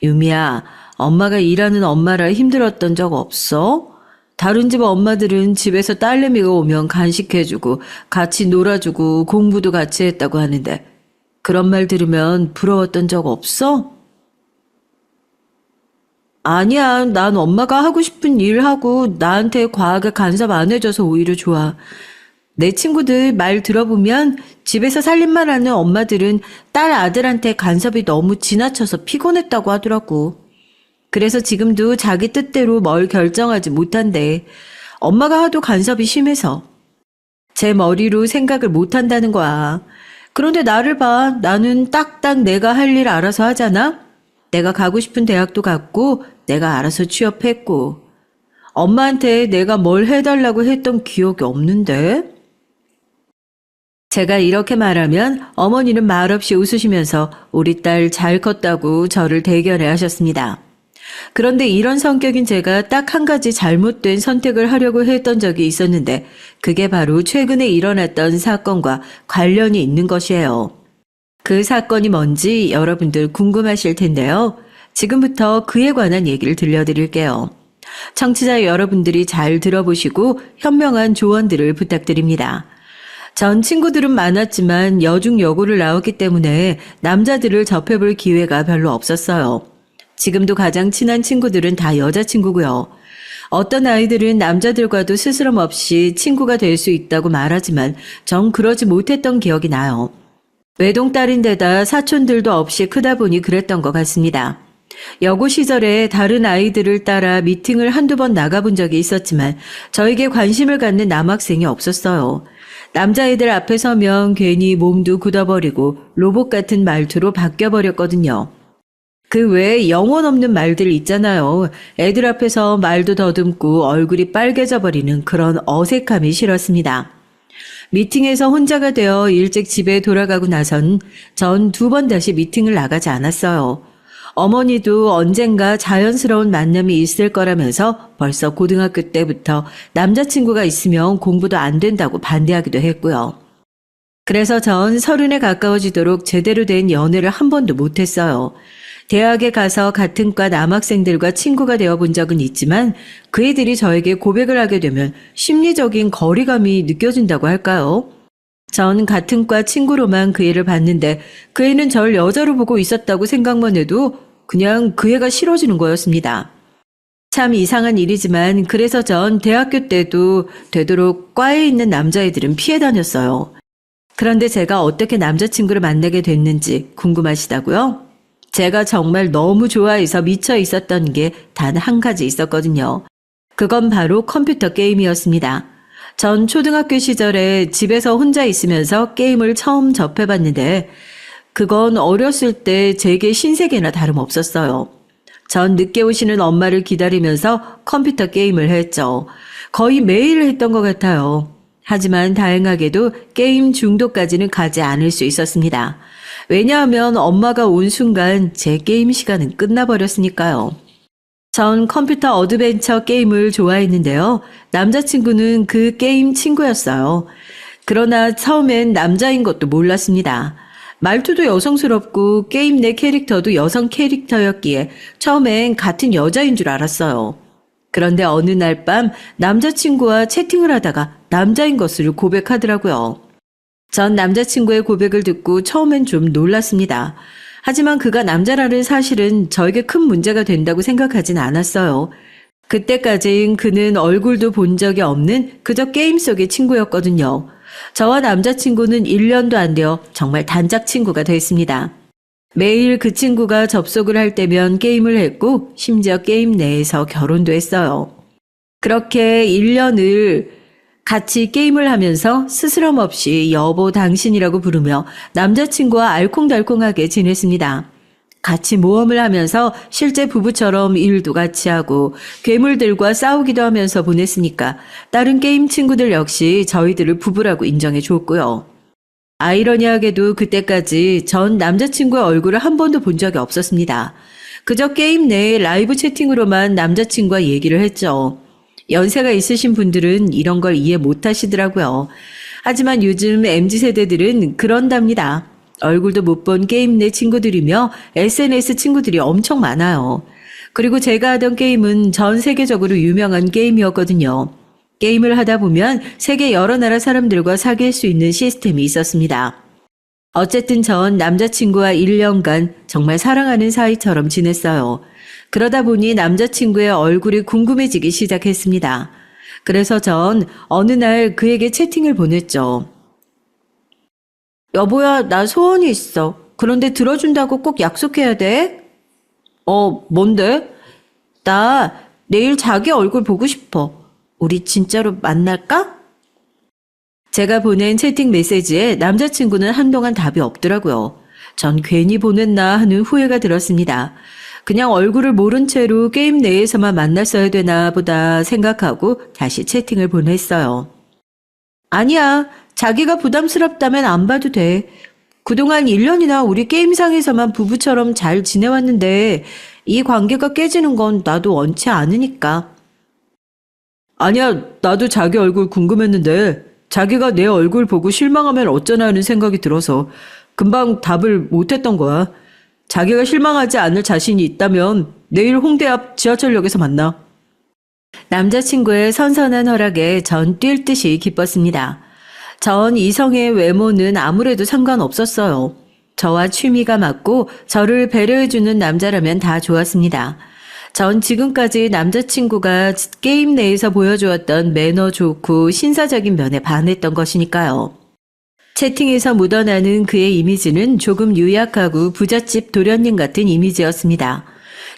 유미야, 엄마가 일하는 엄마라 힘들었던 적 없어? 다른 집 엄마들은 집에서 딸내미가 오면 간식해주고 같이 놀아주고 공부도 같이 했다고 하는데 그런 말 들으면 부러웠던 적 없어? 아니야, 난 엄마가 하고 싶은 일 하고 나한테 과하게 간섭 안 해줘서 오히려 좋아. 내 친구들 말 들어보면 집에서 살림만 하는 엄마들은 딸 아들한테 간섭이 너무 지나쳐서 피곤했다고 하더라고. 그래서 지금도 자기 뜻대로 뭘 결정하지 못한대. 엄마가 하도 간섭이 심해서. 제 머리로 생각을 못한다는 거야. 그런데 나를 봐. 나는 딱딱 내가 할 일 알아서 하잖아. 내가 가고 싶은 대학도 갔고 내가 알아서 취업했고. 엄마한테 내가 뭘 해달라고 했던 기억이 없는데. 제가 이렇게 말하면 어머니는 말없이 웃으시면서 우리 딸 잘 컸다고 저를 대견해 하셨습니다. 그런데 이런 성격인 제가 딱 한 가지 잘못된 선택을 하려고 했던 적이 있었는데 그게 바로 최근에 일어났던 사건과 관련이 있는 것이에요. 그 사건이 뭔지 여러분들 궁금하실 텐데요. 지금부터 그에 관한 얘기를 들려드릴게요. 청취자 여러분들이 잘 들어보시고 현명한 조언들을 부탁드립니다. 전 친구들은 많았지만 여중 여고를 나왔기 때문에 남자들을 접해볼 기회가 별로 없었어요. 지금도 가장 친한 친구들은 다 여자친구고요. 어떤 아이들은 남자들과도 스스럼 없이 친구가 될 수 있다고 말하지만 전 그러지 못했던 기억이 나요. 외동딸인데다 사촌들도 없이 크다 보니 그랬던 것 같습니다. 여고 시절에 다른 아이들을 따라 미팅을 한두 번 나가본 적이 있었지만 저에게 관심을 갖는 남학생이 없었어요. 남자애들 앞에 서면 괜히 몸도 굳어버리고 로봇 같은 말투로 바뀌어버렸거든요. 그 외에 영혼 없는 말들 있잖아요. 애들 앞에서 말도 더듬고 얼굴이 빨개져 버리는 그런 어색함이 싫었습니다. 미팅에서 혼자가 되어 일찍 집에 돌아가고 나선 전 2번 다시 미팅을 나가지 않았어요. 어머니도 언젠가 자연스러운 만남이 있을 거라면서 벌써 고등학교 때부터 남자친구가 있으면 공부도 안 된다고 반대하기도 했고요. 그래서 전 30에 가까워지도록 제대로 된 연애를 한 번도 못했어요. 대학에 가서 같은 과 남학생들과 친구가 되어 본 적은 있지만 그 애들이 저에게 고백을 하게 되면 심리적인 거리감이 느껴진다고 할까요? 전 같은 과 친구로만 그 애를 봤는데 그 애는 절 여자로 보고 있었다고 생각만 해도 그냥 그 애가 싫어지는 거였습니다. 참 이상한 일이지만 그래서 전 대학교 때도 되도록 과에 있는 남자애들은 피해 다녔어요. 그런데 제가 어떻게 남자친구를 만나게 됐는지 궁금하시다고요? 제가 정말 너무 좋아해서 미쳐 있었던 게 단 한 가지 있었거든요. 그건 바로 컴퓨터 게임이었습니다. 전 초등학교 시절에 집에서 혼자 있으면서 게임을 처음 접해봤는데 그건 어렸을 때 제게 신세계나 다름없었어요. 전 늦게 오시는 엄마를 기다리면서 컴퓨터 게임을 했죠. 거의 매일 했던 것 같아요. 하지만 다행하게도 게임 중독까지는 가지 않을 수 있었습니다. 왜냐하면 엄마가 온 순간 제 게임 시간은 끝나버렸으니까요. 전 컴퓨터 어드벤처 게임을 좋아했는데요. 남자친구는 그 게임 친구였어요. 그러나 처음엔 남자인 것도 몰랐습니다. 말투도 여성스럽고 게임 내 캐릭터도 여성 캐릭터였기에 처음엔 같은 여자인 줄 알았어요. 그런데 어느 날 밤 남자친구와 채팅을 하다가 남자인 것을 고백하더라고요. 전 남자친구의 고백을 듣고 처음엔 좀 놀랐습니다. 하지만 그가 남자라는 사실은 저에게 큰 문제가 된다고 생각하진 않았어요. 그때까진 그는 얼굴도 본 적이 없는 그저 게임 속의 친구였거든요. 저와 남자친구는 1년도 안 되어 정말 단짝 친구가 됐습니다. 매일 그 친구가 접속을 할 때면 게임을 했고 심지어 게임 내에서 결혼도 했어요. 그렇게 1년을 같이 게임을 하면서 스스럼 없이 여보 당신이라고 부르며 남자친구와 알콩달콩하게 지냈습니다. 같이 모험을 하면서 실제 부부처럼 일도 같이 하고 괴물들과 싸우기도 하면서 보냈으니까 다른 게임 친구들 역시 저희들을 부부라고 인정해 줬고요. 아이러니하게도 그때까지 전 남자친구의 얼굴을 한 번도 본 적이 없었습니다. 그저 게임 내에 라이브 채팅으로만 남자친구와 얘기를 했죠. 연세가 있으신 분들은 이런 걸 이해 못 하시더라고요. 하지만 요즘 MZ세대들은 그런답니다. 얼굴도 못 본 게임 내 친구들이며 SNS 친구들이 엄청 많아요. 그리고 제가 하던 게임은 전 세계적으로 유명한 게임이었거든요. 게임을 하다 보면 세계 여러 나라 사람들과 사귈 수 있는 시스템이 있었습니다. 어쨌든 전 남자친구와 1년간 정말 사랑하는 사이처럼 지냈어요. 그러다 보니 남자친구의 얼굴이 궁금해지기 시작했습니다. 그래서 전 어느 날 그에게 채팅을 보냈죠. 여보야, 나 소원이 있어. 그런데 들어준다고 꼭 약속해야 돼? 뭔데? 나 내일 자기 얼굴 보고 싶어. 우리 진짜로 만날까? 제가 보낸 채팅 메시지에 남자친구는 한동안 답이 없더라고요. 전 괜히 보냈나 하는 후회가 들었습니다. 그냥 얼굴을 모른 채로 게임 내에서만 만났어야 되나 보다 생각하고 다시 채팅을 보냈어요. 아니야, 자기가 부담스럽다면 안 봐도 돼. 그동안 1년이나 우리 게임상에서만 부부처럼 잘 지내왔는데 이 관계가 깨지는 건 나도 원치 않으니까. 아니야, 나도 자기 얼굴 궁금했는데 자기가 내 얼굴 보고 실망하면 어쩌나 하는 생각이 들어서 금방 답을 못했던 거야. 자기가 실망하지 않을 자신이 있다면 내일 홍대 앞 지하철역에서 만나. 남자친구의 선선한 허락에 전 뛸 듯이 기뻤습니다. 전 이성의 외모는 아무래도 상관없었어요. 저와 취미가 맞고 저를 배려해주는 남자라면 다 좋았습니다. 전 지금까지 남자친구가 게임 내에서 보여주었던 매너 좋고 신사적인 면에 반했던 것이니까요. 채팅에서 묻어나는 그의 이미지는 조금 유약하고 부잣집 도련님 같은 이미지였습니다.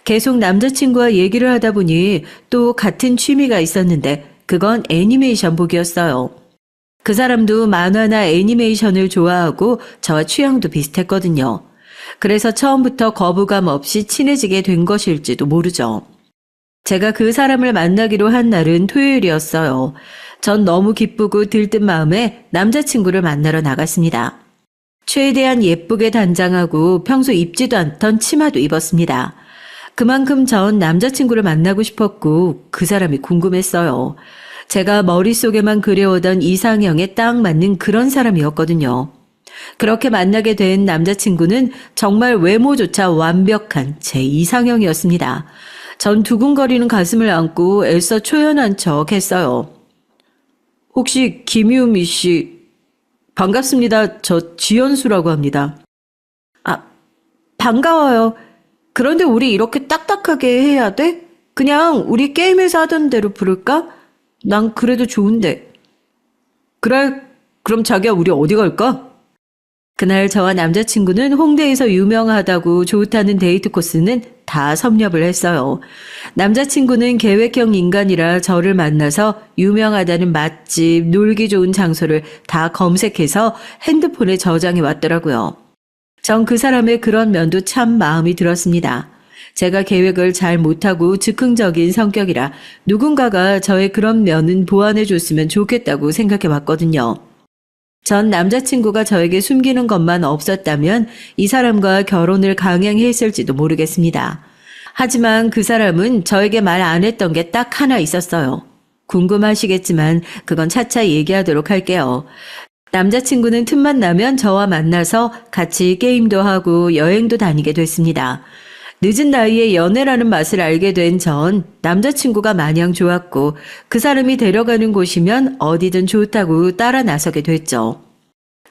계속 남자친구와 얘기를 하다 보니 또 같은 취미가 있었는데 그건 애니메이션 보기였어요. 그 사람도 만화나 애니메이션을 좋아하고 저와 취향도 비슷했거든요. 그래서 처음부터 거부감 없이 친해지게 된 것일지도 모르죠. 제가 그 사람을 만나기로 한 날은 토요일이었어요. 전 너무 기쁘고 들뜬 마음에 남자친구를 만나러 나갔습니다. 최대한 예쁘게 단장하고 평소 입지도 않던 치마도 입었습니다. 그만큼 전 남자친구를 만나고 싶었고 그 사람이 궁금했어요. 제가 머릿속에만 그려오던 이상형에 딱 맞는 그런 사람이었거든요. 그렇게 만나게 된 남자친구는 정말 외모조차 완벽한 제 이상형이었습니다. 전 두근거리는 가슴을 안고 애써 초연한 척 했어요. 혹시 김유미 씨, 반갑습니다. 저 지연수라고 합니다. 아, 반가워요. 그런데 우리 이렇게 딱딱하게 해야 돼? 그냥 우리 게임에서 하던 대로 부를까? 난 그래도 좋은데. 그래, 그럼 자기야 우리 어디 갈까? 그날 저와 남자친구는 홍대에서 유명하다고 좋다는 데이트 코스는 다 섭렵을 했어요. 남자친구는 계획형 인간이라 저를 만나서 유명하다는 맛집, 놀기 좋은 장소를 다 검색해서 핸드폰에 저장해 왔더라고요. 전 그 사람의 그런 면도 참 마음이 들었습니다. 제가 계획을 잘 못하고 즉흥적인 성격이라 누군가가 저의 그런 면은 보완해 줬으면 좋겠다고 생각해 왔거든요. 전 남자친구가 저에게 숨기는 것만 없었다면 이 사람과 결혼을 강행했을지도 모르겠습니다. 하지만 그 사람은 저에게 말 안 했던 게 딱 하나 있었어요. 궁금하시겠지만 그건 차차 얘기하도록 할게요. 남자친구는 틈만 나면 저와 만나서 같이 게임도 하고 여행도 다니게 됐습니다. 늦은 나이에 연애라는 맛을 알게 된 전 남자친구가 마냥 좋았고 그 사람이 데려가는 곳이면 어디든 좋다고 따라 나서게 됐죠.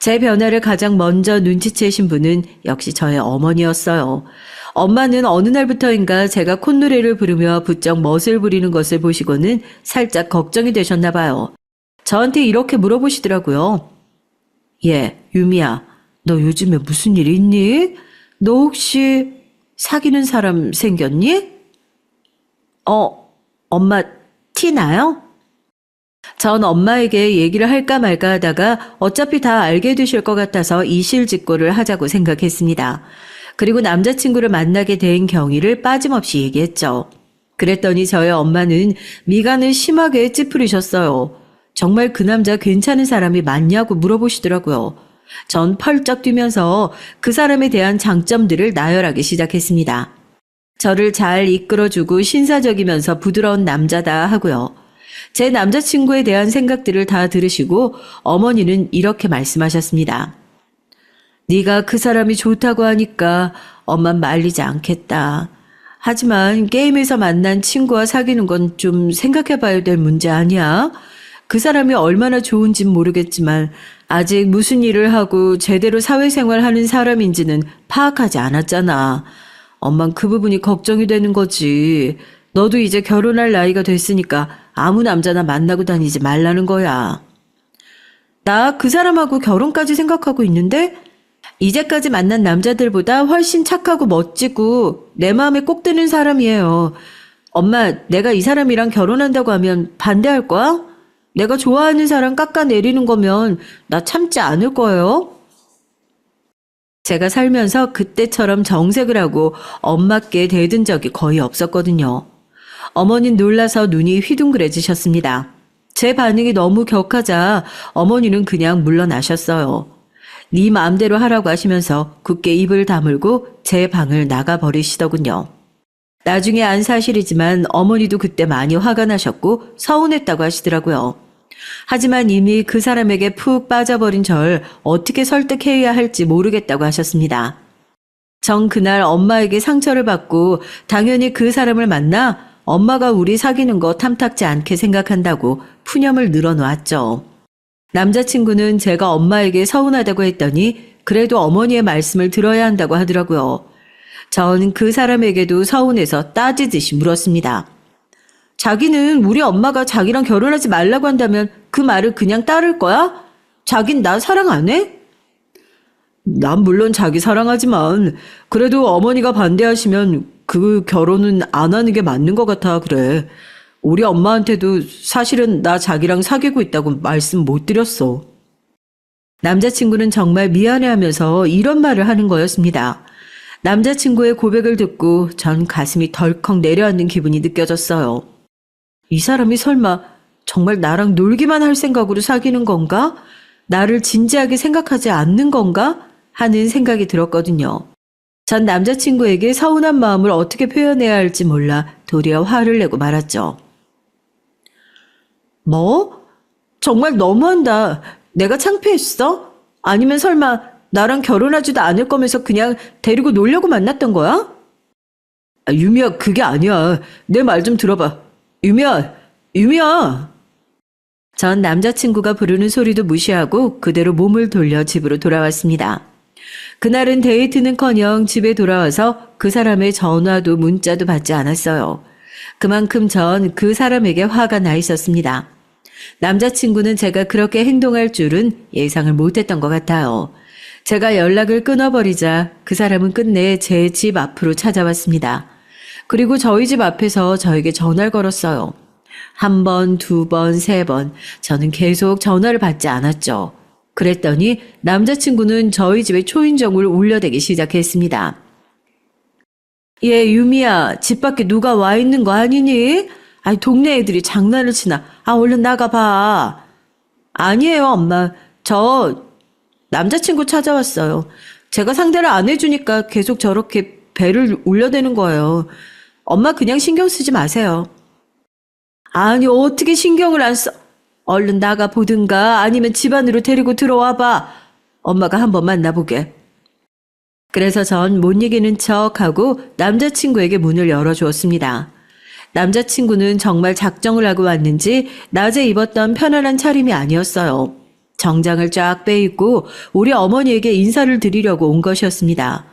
제 변화를 가장 먼저 눈치채신 분은 역시 저의 어머니였어요. 엄마는 어느 날부터인가 제가 콧노래를 부르며 부쩍 멋을 부리는 것을 보시고는 살짝 걱정이 되셨나 봐요. 저한테 이렇게 물어보시더라고요. 예, 유미야, 너 요즘에 무슨 일 있니? 너 혹시 사귀는 사람 생겼니? 엄마 티 나요? 전 엄마에게 얘기를 할까 말까 하다가 어차피 다 알게 되실 것 같아서 이실직고를 하자고 생각했습니다. 그리고 남자친구를 만나게 된 경위를 빠짐없이 얘기했죠. 그랬더니 저의 엄마는 미간을 심하게 찌푸리셨어요. 정말 그 남자 괜찮은 사람이 맞냐고 물어보시더라고요. 전 펄쩍 뛰면서 그 사람에 대한 장점들을 나열하기 시작했습니다. 저를 잘 이끌어주고 신사적이면서 부드러운 남자다 하고요. 제 남자친구에 대한 생각들을 다 들으시고 어머니는 이렇게 말씀하셨습니다. 네가 그 사람이 좋다고 하니까 엄만 말리지 않겠다. 하지만 게임에서 만난 친구와 사귀는 건 좀 생각해봐야 될 문제 아니야? 그 사람이 얼마나 좋은진 모르겠지만 아직 무슨 일을 하고 제대로 사회생활하는 사람인지는 파악하지 않았잖아. 엄만 그 부분이 걱정이 되는 거지. 너도 이제 결혼할 나이가 됐으니까 아무 남자나 만나고 다니지 말라는 거야. 나 그 사람하고 결혼까지 생각하고 있는데 이제까지 만난 남자들보다 훨씬 착하고 멋지고 내 마음에 꼭 드는 사람이에요. 엄마, 내가 이 사람이랑 결혼한다고 하면 반대할 거야? 내가 좋아하는 사람 깎아내리는 거면 나 참지 않을 거예요. 제가 살면서 그때처럼 정색을 하고 엄마께 대든 적이 거의 없었거든요. 어머니는 놀라서 눈이 휘둥그레지셨습니다. 제 반응이 너무 격하자 어머니는 그냥 물러나셨어요. 네 마음대로 하라고 하시면서 굳게 입을 다물고 제 방을 나가버리시더군요. 나중에 안 사실이지만 어머니도 그때 많이 화가 나셨고 서운했다고 하시더라고요. 하지만 이미 그 사람에게 푹 빠져버린 절 어떻게 설득해야 할지 모르겠다고 하셨습니다. 전 그날 엄마에게 상처를 받고 당연히 그 사람을 만나 엄마가 우리 사귀는 거 탐탁지 않게 생각한다고 푸념을 늘어놓았죠. 남자친구는 제가 엄마에게 서운하다고 했더니 그래도 어머니의 말씀을 들어야 한다고 하더라고요. 전 그 사람에게도 서운해서 따지듯이 물었습니다. 자기는 우리 엄마가 자기랑 결혼하지 말라고 한다면 그 말을 그냥 따를 거야? 자긴 나 사랑 안 해? 난 물론 자기 사랑하지만 그래도 어머니가 반대하시면 그 결혼은 안 하는 게 맞는 것 같아, 그래. 우리 엄마한테도 사실은 나 자기랑 사귀고 있다고 말씀 못 드렸어. 남자친구는 정말 미안해하면서 이런 말을 하는 거였습니다. 남자친구의 고백을 듣고 전 가슴이 덜컥 내려앉는 기분이 느껴졌어요. 이 사람이 설마 정말 나랑 놀기만 할 생각으로 사귀는 건가? 나를 진지하게 생각하지 않는 건가? 하는 생각이 들었거든요. 전 남자친구에게 서운한 마음을 어떻게 표현해야 할지 몰라 도리어 화를 내고 말았죠. 뭐? 정말 너무한다. 내가 창피했어? 아니면 설마 나랑 결혼하지도 않을 거면서 그냥 데리고 놀려고 만났던 거야? 유미야, 그게 아니야. 내 말 좀 들어봐. 유미야. 전 남자친구가 부르는 소리도 무시하고 그대로 몸을 돌려 집으로 돌아왔습니다. 그날은 데이트는커녕 집에 돌아와서 그 사람의 전화도 문자도 받지 않았어요. 그만큼 전 그 사람에게 화가 나 있었습니다. 남자친구는 제가 그렇게 행동할 줄은 예상을 못했던 것 같아요. 제가 연락을 끊어버리자 그 사람은 끝내 제 집 앞으로 찾아왔습니다. 그리고 저희 집 앞에서 저에게 전화를 걸었어요. 한 번, 두 번, 세 번 저는 계속 전화를 받지 않았죠. 그랬더니 남자친구는 저희 집에 초인종을 울려대기 시작했습니다. 예, 유미야, 집 밖에 누가 와 있는 거 아니니? 아니, 동네 애들이 장난을 치나. 얼른 나가봐. 아니에요, 엄마. 저 남자친구 찾아왔어요. 제가 상대를 안 해주니까 계속 저렇게 배를 울려대는 거예요. 엄마 그냥 신경 쓰지 마세요. 아니, 어떻게 신경을 안 써? 얼른 나가 보든가 아니면 집 안으로 데리고 들어와 봐. 엄마가 한번 만나보게. 그래서 전 못 이기는 척하고 남자친구에게 문을 열어주었습니다. 남자친구는 정말 작정을 하고 왔는지 낮에 입었던 편안한 차림이 아니었어요. 정장을 쫙 빼입고 우리 어머니에게 인사를 드리려고 온 것이었습니다.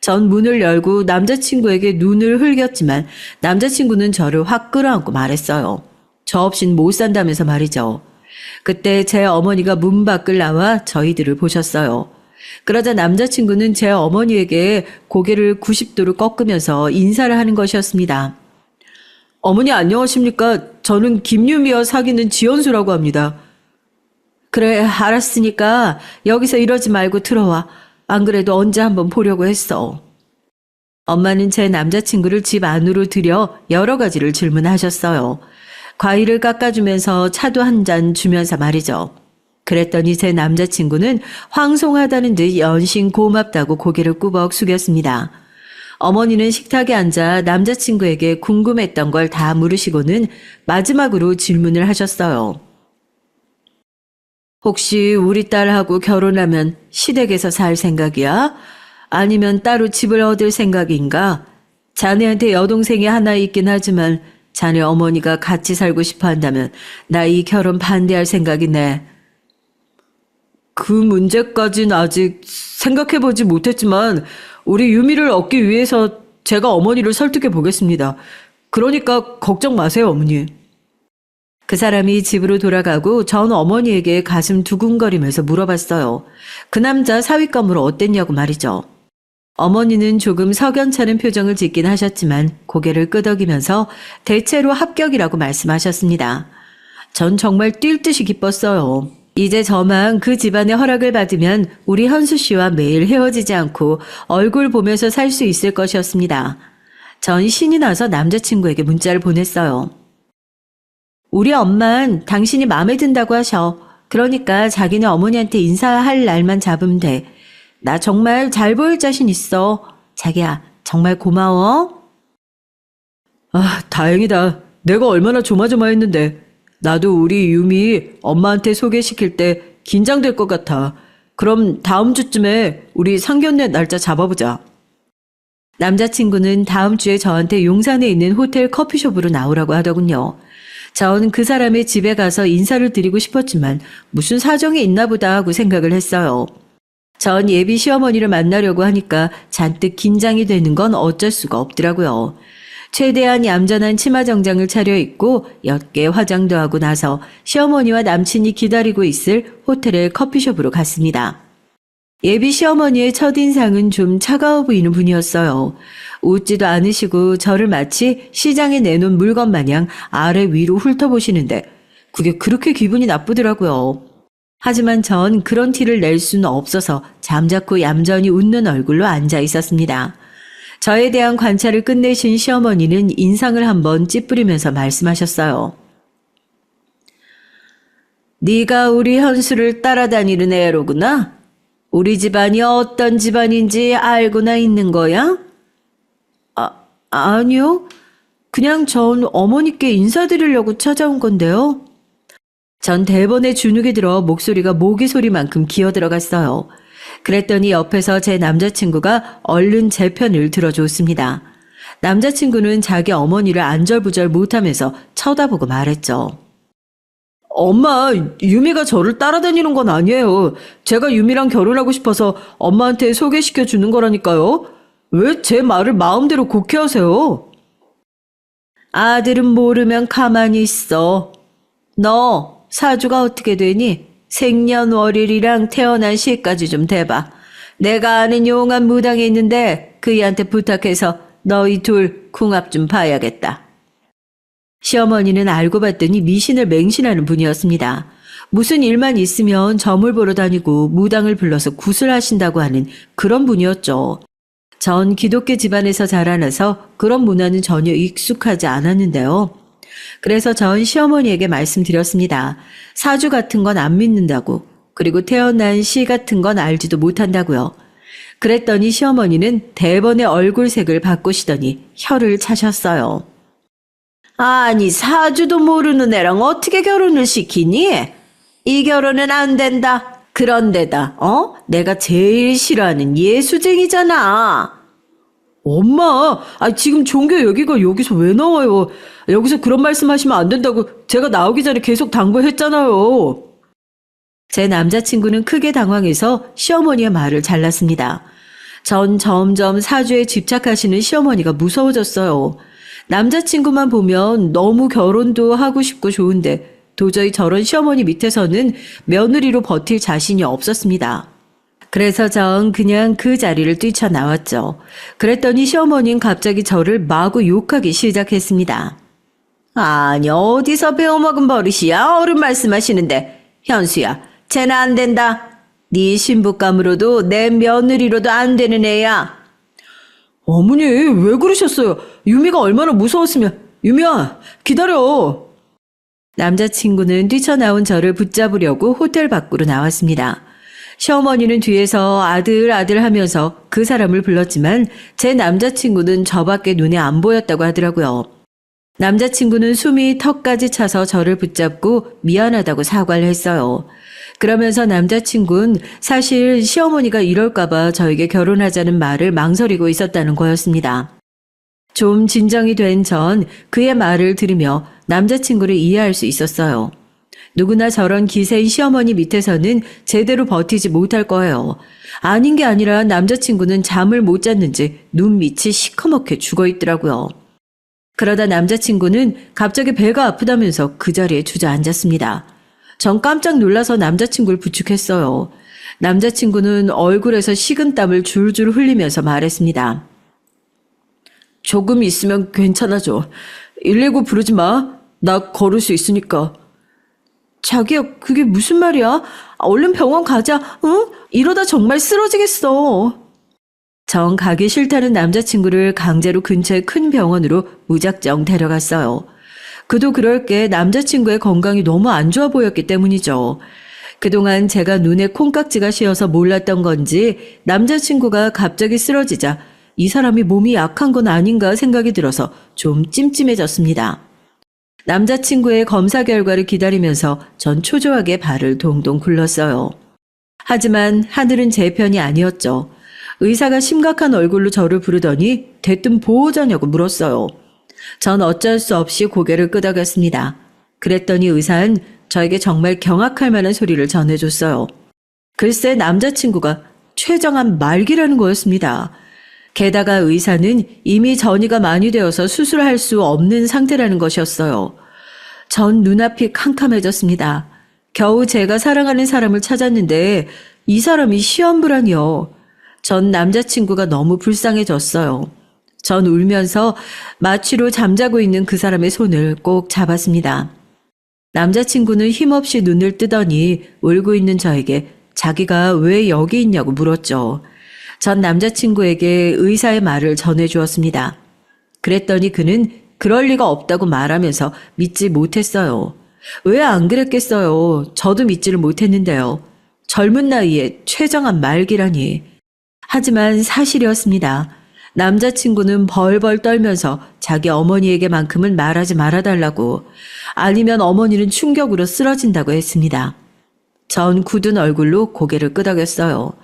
전 문을 열고 남자친구에게 눈을 흘겼지만 남자친구는 저를 확 끌어안고 말했어요. 저 없인 못 산다면서 말이죠. 그때 제 어머니가 문 밖을 나와 저희들을 보셨어요. 그러자 남자친구는 제 어머니에게 고개를 90도로 꺾으면서 인사를 하는 것이었습니다. 어머니 안녕하십니까? 저는 김유미와 사귀는 지연수라고 합니다. 그래, 알았으니까 여기서 이러지 말고 들어와. 안 그래도 언제 한번 보려고 했어. 엄마는 제 남자친구를 집 안으로 들여 여러 가지를 질문하셨어요. 과일을 깎아주면서 차도 한 잔 주면서 말이죠. 그랬더니 제 남자친구는 황송하다는 듯 연신 고맙다고 고개를 꾸벅 숙였습니다. 어머니는 식탁에 앉아 남자친구에게 궁금했던 걸 다 물으시고는 마지막으로 질문을 하셨어요. 혹시 우리 딸하고 결혼하면 시댁에서 살 생각이야? 아니면 따로 집을 얻을 생각인가? 자네한테 여동생이 하나 있긴 하지만 자네 어머니가 같이 살고 싶어 한다면 나 이 결혼 반대할 생각이네. 그 문제까진 아직 생각해보지 못했지만 우리 유미를 얻기 위해서 제가 어머니를 설득해 보겠습니다. 그러니까 걱정 마세요, 어머니. 그 사람이 집으로 돌아가고 전 어머니에게 가슴 두근거리면서 물어봤어요. 그 남자 사윗감으로 어땠냐고 말이죠. 어머니는 조금 석연찮은 표정을 짓긴 하셨지만 고개를 끄덕이면서 대체로 합격이라고 말씀하셨습니다. 전 정말 뛸 듯이 기뻤어요. 이제 저만 그 집안의 허락을 받으면 우리 현수 씨와 매일 헤어지지 않고 얼굴 보면서 살 수 있을 것이었습니다. 전 신이 나서 남자친구에게 문자를 보냈어요. 우리 엄만 당신이 마음에 든다고 하셔. 그러니까 자기네 어머니한테 인사할 날만 잡으면 돼. 나 정말 잘 보일 자신 있어. 자기야, 정말 고마워. 다행이다. 내가 얼마나 조마조마했는데. 나도 우리 유미 엄마한테 소개시킬 때 긴장될 것 같아. 그럼 다음 주쯤에 우리 상견례 날짜 잡아보자. 남자친구는 다음 주에 저한테 용산에 있는 호텔 커피숍으로 나오라고 하더군요. 전 그 사람의 집에 가서 인사를 드리고 싶었지만 무슨 사정이 있나 보다 하고 생각을 했어요. 전 예비 시어머니를 만나려고 하니까 잔뜩 긴장이 되는 건 어쩔 수가 없더라고요. 최대한 얌전한 치마 정장을 차려입고 옅게 화장도 하고 나서 시어머니와 남친이 기다리고 있을 호텔의 커피숍으로 갔습니다. 예비 시어머니의 첫인상은 좀 차가워 보이는 분이었어요. 웃지도 않으시고 저를 마치 시장에 내놓은 물건 마냥 아래 위로 훑어보시는데 그게 그렇게 기분이 나쁘더라고요. 하지만 전 그런 티를 낼 수는 없어서 잠자코 얌전히 웃는 얼굴로 앉아 있었습니다. 저에 대한 관찰을 끝내신 시어머니는 인상을 한번 찌푸리면서 말씀하셨어요. 네가 우리 현수를 따라다니는 애로구나. 우리 집안이 어떤 집안인지 알고나 있는 거야? 아니요. 그냥 전 어머니께 인사드리려고 찾아온 건데요. 전 대번에 주눅이 들어 목소리가 모기 소리만큼 기어들어갔어요. 그랬더니 옆에서 제 남자친구가 얼른 제 편을 들어줬습니다. 남자친구는 자기 어머니를 안절부절 못하면서 쳐다보고 말했죠. 엄마, 유미가 저를 따라다니는 건 아니에요. 제가 유미랑 결혼하고 싶어서 엄마한테 소개시켜 주는 거라니까요. 왜 제 말을 마음대로 곡해하세요? 아들은 모르면 가만히 있어. 너 사주가 어떻게 되니? 생년월일이랑 태어난 시까지 좀 대봐. 내가 아는 용한 무당이 있는데 그이한테 부탁해서 너희 둘 궁합 좀 봐야겠다. 시어머니는 알고 봤더니 미신을 맹신하는 분이었습니다. 무슨 일만 있으면 점을 보러 다니고 무당을 불러서 구슬하신다고 하는 그런 분이었죠. 전 기독교 집안에서 자라나서 그런 문화는 전혀 익숙하지 않았는데요. 그래서 전 시어머니에게 말씀드렸습니다. 사주 같은 건 안 믿는다고, 그리고 태어난 시 같은 건 알지도 못한다고요. 그랬더니 시어머니는 대번에 얼굴색을 바꾸시더니 혀를 차셨어요. 아니, 사주도 모르는 애랑 어떻게 결혼을 시키니? 이 결혼은 안 된다. 그런데다, 내가 제일 싫어하는 예수쟁이잖아. 엄마, 지금 종교 얘기가 여기서 왜 나와요? 여기서 그런 말씀 하시면 안 된다고 제가 나오기 전에 계속 당부했잖아요. 제 남자친구는 크게 당황해서 시어머니의 말을 잘랐습니다. 전 점점 사주에 집착하시는 시어머니가 무서워졌어요. 남자친구만 보면 너무 결혼도 하고 싶고 좋은데 도저히 저런 시어머니 밑에서는 며느리로 버틸 자신이 없었습니다. 그래서 전 그냥 그 자리를 뛰쳐나왔죠. 그랬더니 시어머니는 갑자기 저를 마구 욕하기 시작했습니다. 아니, 어디서 배워먹은 버릇이야? 어른 말씀하시는데. 현수야, 쟤는 안 된다. 네 신부감으로도 내 며느리로도 안 되는 애야. 어머니, 왜 그러셨어요? 유미가 얼마나 무서웠으면. 유미야, 기다려. 남자친구는 뛰쳐나온 저를 붙잡으려고 호텔 밖으로 나왔습니다. 시어머니는 뒤에서 아들 하면서 그 사람을 불렀지만 제 남자친구는 저밖에 눈에 안 보였다고 하더라고요. 남자친구는 숨이 턱까지 차서 저를 붙잡고 미안하다고 사과를 했어요. 그러면서 남자친구는 사실 시어머니가 이럴까봐 저에게 결혼하자는 말을 망설이고 있었다는 거였습니다. 좀 진정이 된 전 그의 말을 들으며 남자친구를 이해할 수 있었어요. 누구나 저런 기세인 시어머니 밑에서는 제대로 버티지 못할 거예요. 아닌 게 아니라 남자친구는 잠을 못 잤는지 눈밑이 시커멓게 죽어있더라고요. 그러다 남자친구는 갑자기 배가 아프다면서 그 자리에 주저앉았습니다. 전 깜짝 놀라서 남자친구를 부축했어요. 남자친구는 얼굴에서 식은땀을 줄줄 흘리면서 말했습니다. 조금 있으면 괜찮아져. 119 부르지 마. 나 걸을 수 있으니까. 자기야, 그게 무슨 말이야? 얼른 병원 가자, 응? 이러다 정말 쓰러지겠어. 정 가기 싫다는 남자친구를 강제로 근처의 큰 병원으로 무작정 데려갔어요. 그도 그럴 게 남자친구의 건강이 너무 안 좋아 보였기 때문이죠. 그동안 제가 눈에 콩깍지가 씌어서 몰랐던 건지 남자친구가 갑자기 쓰러지자 이 사람이 몸이 약한 건 아닌가 생각이 들어서 좀 찜찜해졌습니다. 남자친구의 검사 결과를 기다리면서 전 초조하게 발을 동동 굴렀어요. 하지만 하늘은 제 편이 아니었죠. 의사가 심각한 얼굴로 저를 부르더니 대뜸 보호자냐고 물었어요. 전 어쩔 수 없이 고개를 끄덕였습니다. 그랬더니 의사는 저에게 정말 경악할 만한 소리를 전해줬어요. 글쎄 남자친구가 췌장암 말기라는 거였습니다. 게다가 의사는 이미 전이가 많이 되어서 수술할 수 없는 상태라는 것이었어요. 전 눈앞이 캄캄해졌습니다. 겨우 제가 사랑하는 사람을 찾았는데 이 사람이 시험불안이요. 전 남자친구가 너무 불쌍해졌어요. 전 울면서 마취로 잠자고 있는 그 사람의 손을 꼭 잡았습니다. 남자친구는 힘없이 눈을 뜨더니 울고 있는 저에게 자기가 왜 여기 있냐고 물었죠. 전 남자친구에게 의사의 말을 전해주었습니다. 그랬더니 그는 그럴 리가 없다고 말하면서 믿지 못했어요. 왜 안 그랬겠어요. 저도 믿지를 못했는데요. 젊은 나이에 췌장암 말기라니. 하지만 사실이었습니다. 남자친구는 벌벌 떨면서 자기 어머니에게만큼은 말하지 말아달라고, 아니면 어머니는 충격으로 쓰러진다고 했습니다. 전 굳은 얼굴로 고개를 끄덕였어요.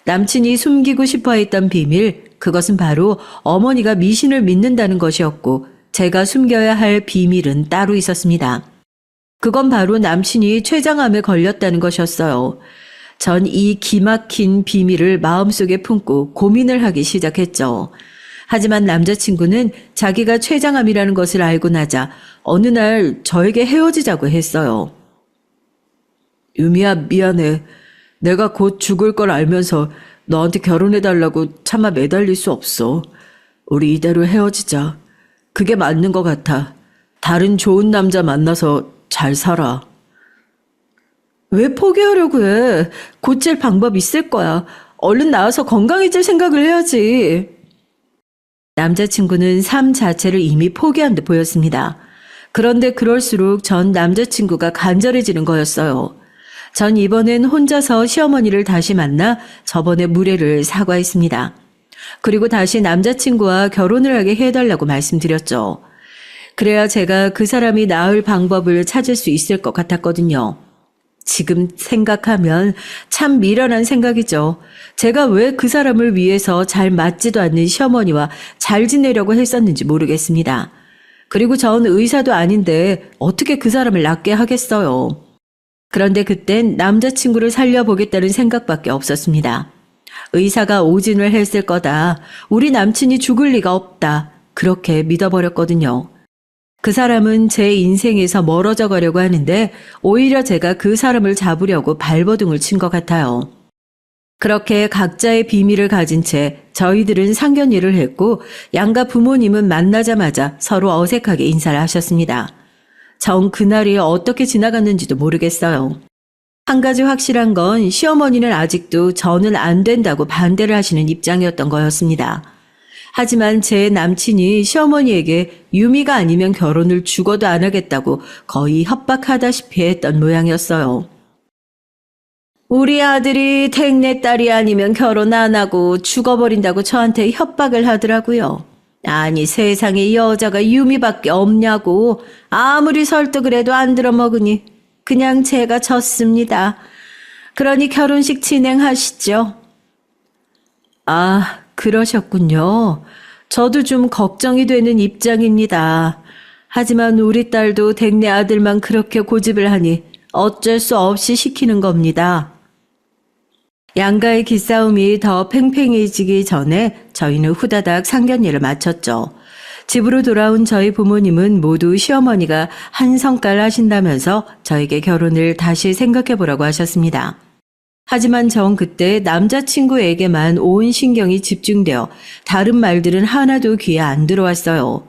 남친이 숨기고 싶어 했던 비밀, 그것은 바로 어머니가 미신을 믿는다는 것이었고, 제가 숨겨야 할 비밀은 따로 있었습니다. 그건 바로 남친이 췌장암에 걸렸다는 것이었어요. 전 이 기막힌 비밀을 마음속에 품고 고민을 하기 시작했죠. 하지만 남자친구는 자기가 췌장암이라는 것을 알고 나자 어느 날 저에게 헤어지자고 했어요. 유미야, 미안해. 내가 곧 죽을 걸 알면서 너한테 결혼해달라고 차마 매달릴 수 없어. 우리 이대로 헤어지자. 그게 맞는 것 같아. 다른 좋은 남자 만나서 잘 살아. 왜 포기하려고 해? 고칠 방법 있을 거야. 얼른 나와서 건강해질 생각을 해야지. 남자친구는 삶 자체를 이미 포기한 듯 보였습니다. 그런데 그럴수록 전 남자친구가 간절해지는 거였어요. 전 이번엔 혼자서 시어머니를 다시 만나 저번의 무례를 사과했습니다. 그리고 다시 남자친구와 결혼을 하게 해달라고 말씀드렸죠. 그래야 제가 그 사람이 나을 방법을 찾을 수 있을 것 같았거든요. 지금 생각하면 참 미련한 생각이죠. 제가 왜 그 사람을 위해서 잘 맞지도 않는 시어머니와 잘 지내려고 했었는지 모르겠습니다. 그리고 전 의사도 아닌데 어떻게 그 사람을 낫게 하겠어요. 그런데 그땐 남자친구를 살려보겠다는 생각밖에 없었습니다. 의사가 오진을 했을 거다. 우리 남친이 죽을 리가 없다. 그렇게 믿어버렸거든요. 그 사람은 제 인생에서 멀어져 가려고 하는데 오히려 제가 그 사람을 잡으려고 발버둥을 친 것 같아요. 그렇게 각자의 비밀을 가진 채 저희들은 상견례를 했고 양가 부모님은 만나자마자 서로 어색하게 인사를 하셨습니다. 전 그날이 어떻게 지나갔는지도 모르겠어요. 한 가지 확실한 건 시어머니는 아직도 저는 안 된다고 반대를 하시는 입장이었던 거였습니다. 하지만 제 남친이 시어머니에게 유미가 아니면 결혼을 죽어도 안 하겠다고 거의 협박하다시피 했던 모양이었어요. 우리 아들이 택내 딸이 아니면 결혼 안 하고 죽어버린다고 저한테 협박을 하더라고요. 아니 세상에 여자가 유미밖에 없냐고 아무리 설득을 해도 안 들어먹으니 그냥 제가 졌습니다. 그러니 결혼식 진행하시죠. 아, 그러셨군요. 저도 좀 걱정이 되는 입장입니다. 하지만 우리 딸도 댁내 아들만 그렇게 고집을 하니 어쩔 수 없이 시키는 겁니다. 양가의 기싸움이 더 팽팽해지기 전에 저희는 후다닥 상견례를 마쳤죠. 집으로 돌아온 저희 부모님은 모두 시어머니가 한 성깔 하신다면서 저에게 결혼을 다시 생각해보라고 하셨습니다. 하지만 전 그때 남자친구에게만 온 신경이 집중되어 다른 말들은 하나도 귀에 안 들어왔어요.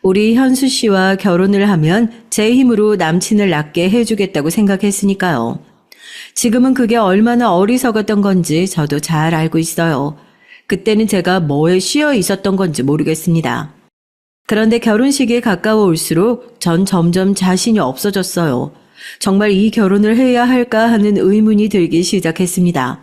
우리 현수 씨와 결혼을 하면 제 힘으로 남친을 낳게 해주겠다고 생각했으니까요. 지금은 그게 얼마나 어리석었던 건지 저도 잘 알고 있어요. 그때는 제가 뭐에 씌여 있었던 건지 모르겠습니다. 그런데 결혼식에 가까워올수록 전 점점 자신이 없어졌어요. 정말 이 결혼을 해야 할까 하는 의문이 들기 시작했습니다.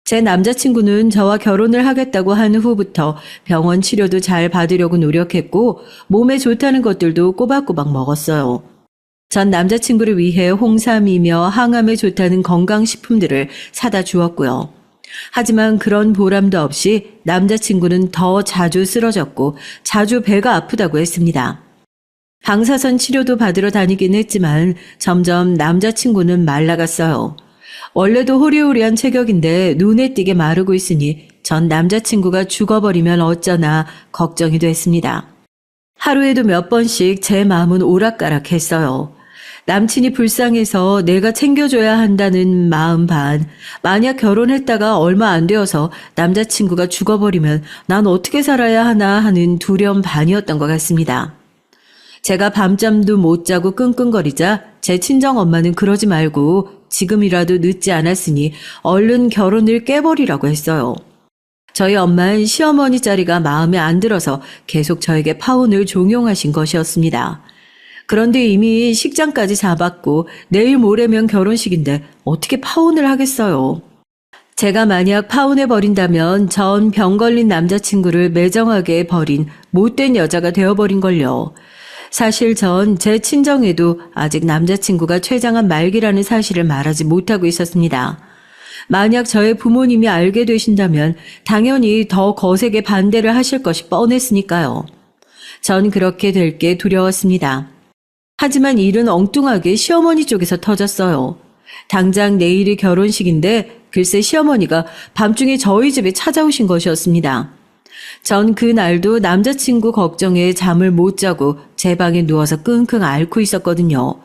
제 남자친구는 저와 결혼을 하겠다고 한 후부터 병원 치료도 잘 받으려고 노력했고 몸에 좋다는 것들도 꼬박꼬박 먹었어요. 전 남자친구를 위해 홍삼이며 항암에 좋다는 건강식품들을 사다 주었고요. 하지만 그런 보람도 없이 남자친구는 더 자주 쓰러졌고 자주 배가 아프다고 했습니다. 방사선 치료도 받으러 다니긴 했지만 점점 남자친구는 말라갔어요. 원래도 호리호리한 체격인데 눈에 띄게 마르고 있으니 전 남자친구가 죽어버리면 어쩌나 걱정이 됐습니다. 하루에도 몇 번씩 제 마음은 오락가락했어요. 남친이 불쌍해서 내가 챙겨줘야 한다는 마음 반, 만약 결혼했다가 얼마 안 되어서 남자친구가 죽어버리면 난 어떻게 살아야 하나 하는 두려움 반이었던 것 같습니다. 제가 밤잠도 못 자고 끙끙거리자 제 친정엄마는 그러지 말고 지금이라도 늦지 않았으니 얼른 결혼을 깨버리라고 했어요. 저희 엄마는 시어머니 자리가 마음에 안 들어서 계속 저에게 파혼을 종용하신 것이었습니다. 그런데 이미 식장까지 잡았고 내일 모레면 결혼식인데 어떻게 파혼을 하겠어요. 제가 만약 파혼해버린다면 전 병 걸린 남자친구를 매정하게 버린 못된 여자가 되어버린걸요. 사실 전 제 친정에도 아직 남자친구가 췌장암 말기라는 사실을 말하지 못하고 있었습니다. 만약 저의 부모님이 알게 되신다면 당연히 더 거세게 반대를 하실 것이 뻔했으니까요. 전 그렇게 될 게 두려웠습니다. 하지만 일은 엉뚱하게 시어머니 쪽에서 터졌어요. 당장 내일이 결혼식인데 글쎄 시어머니가 밤중에 저희 집에 찾아오신 것이었습니다. 전 그날도 남자친구 걱정에 잠을 못 자고 제 방에 누워서 끙끙 앓고 있었거든요.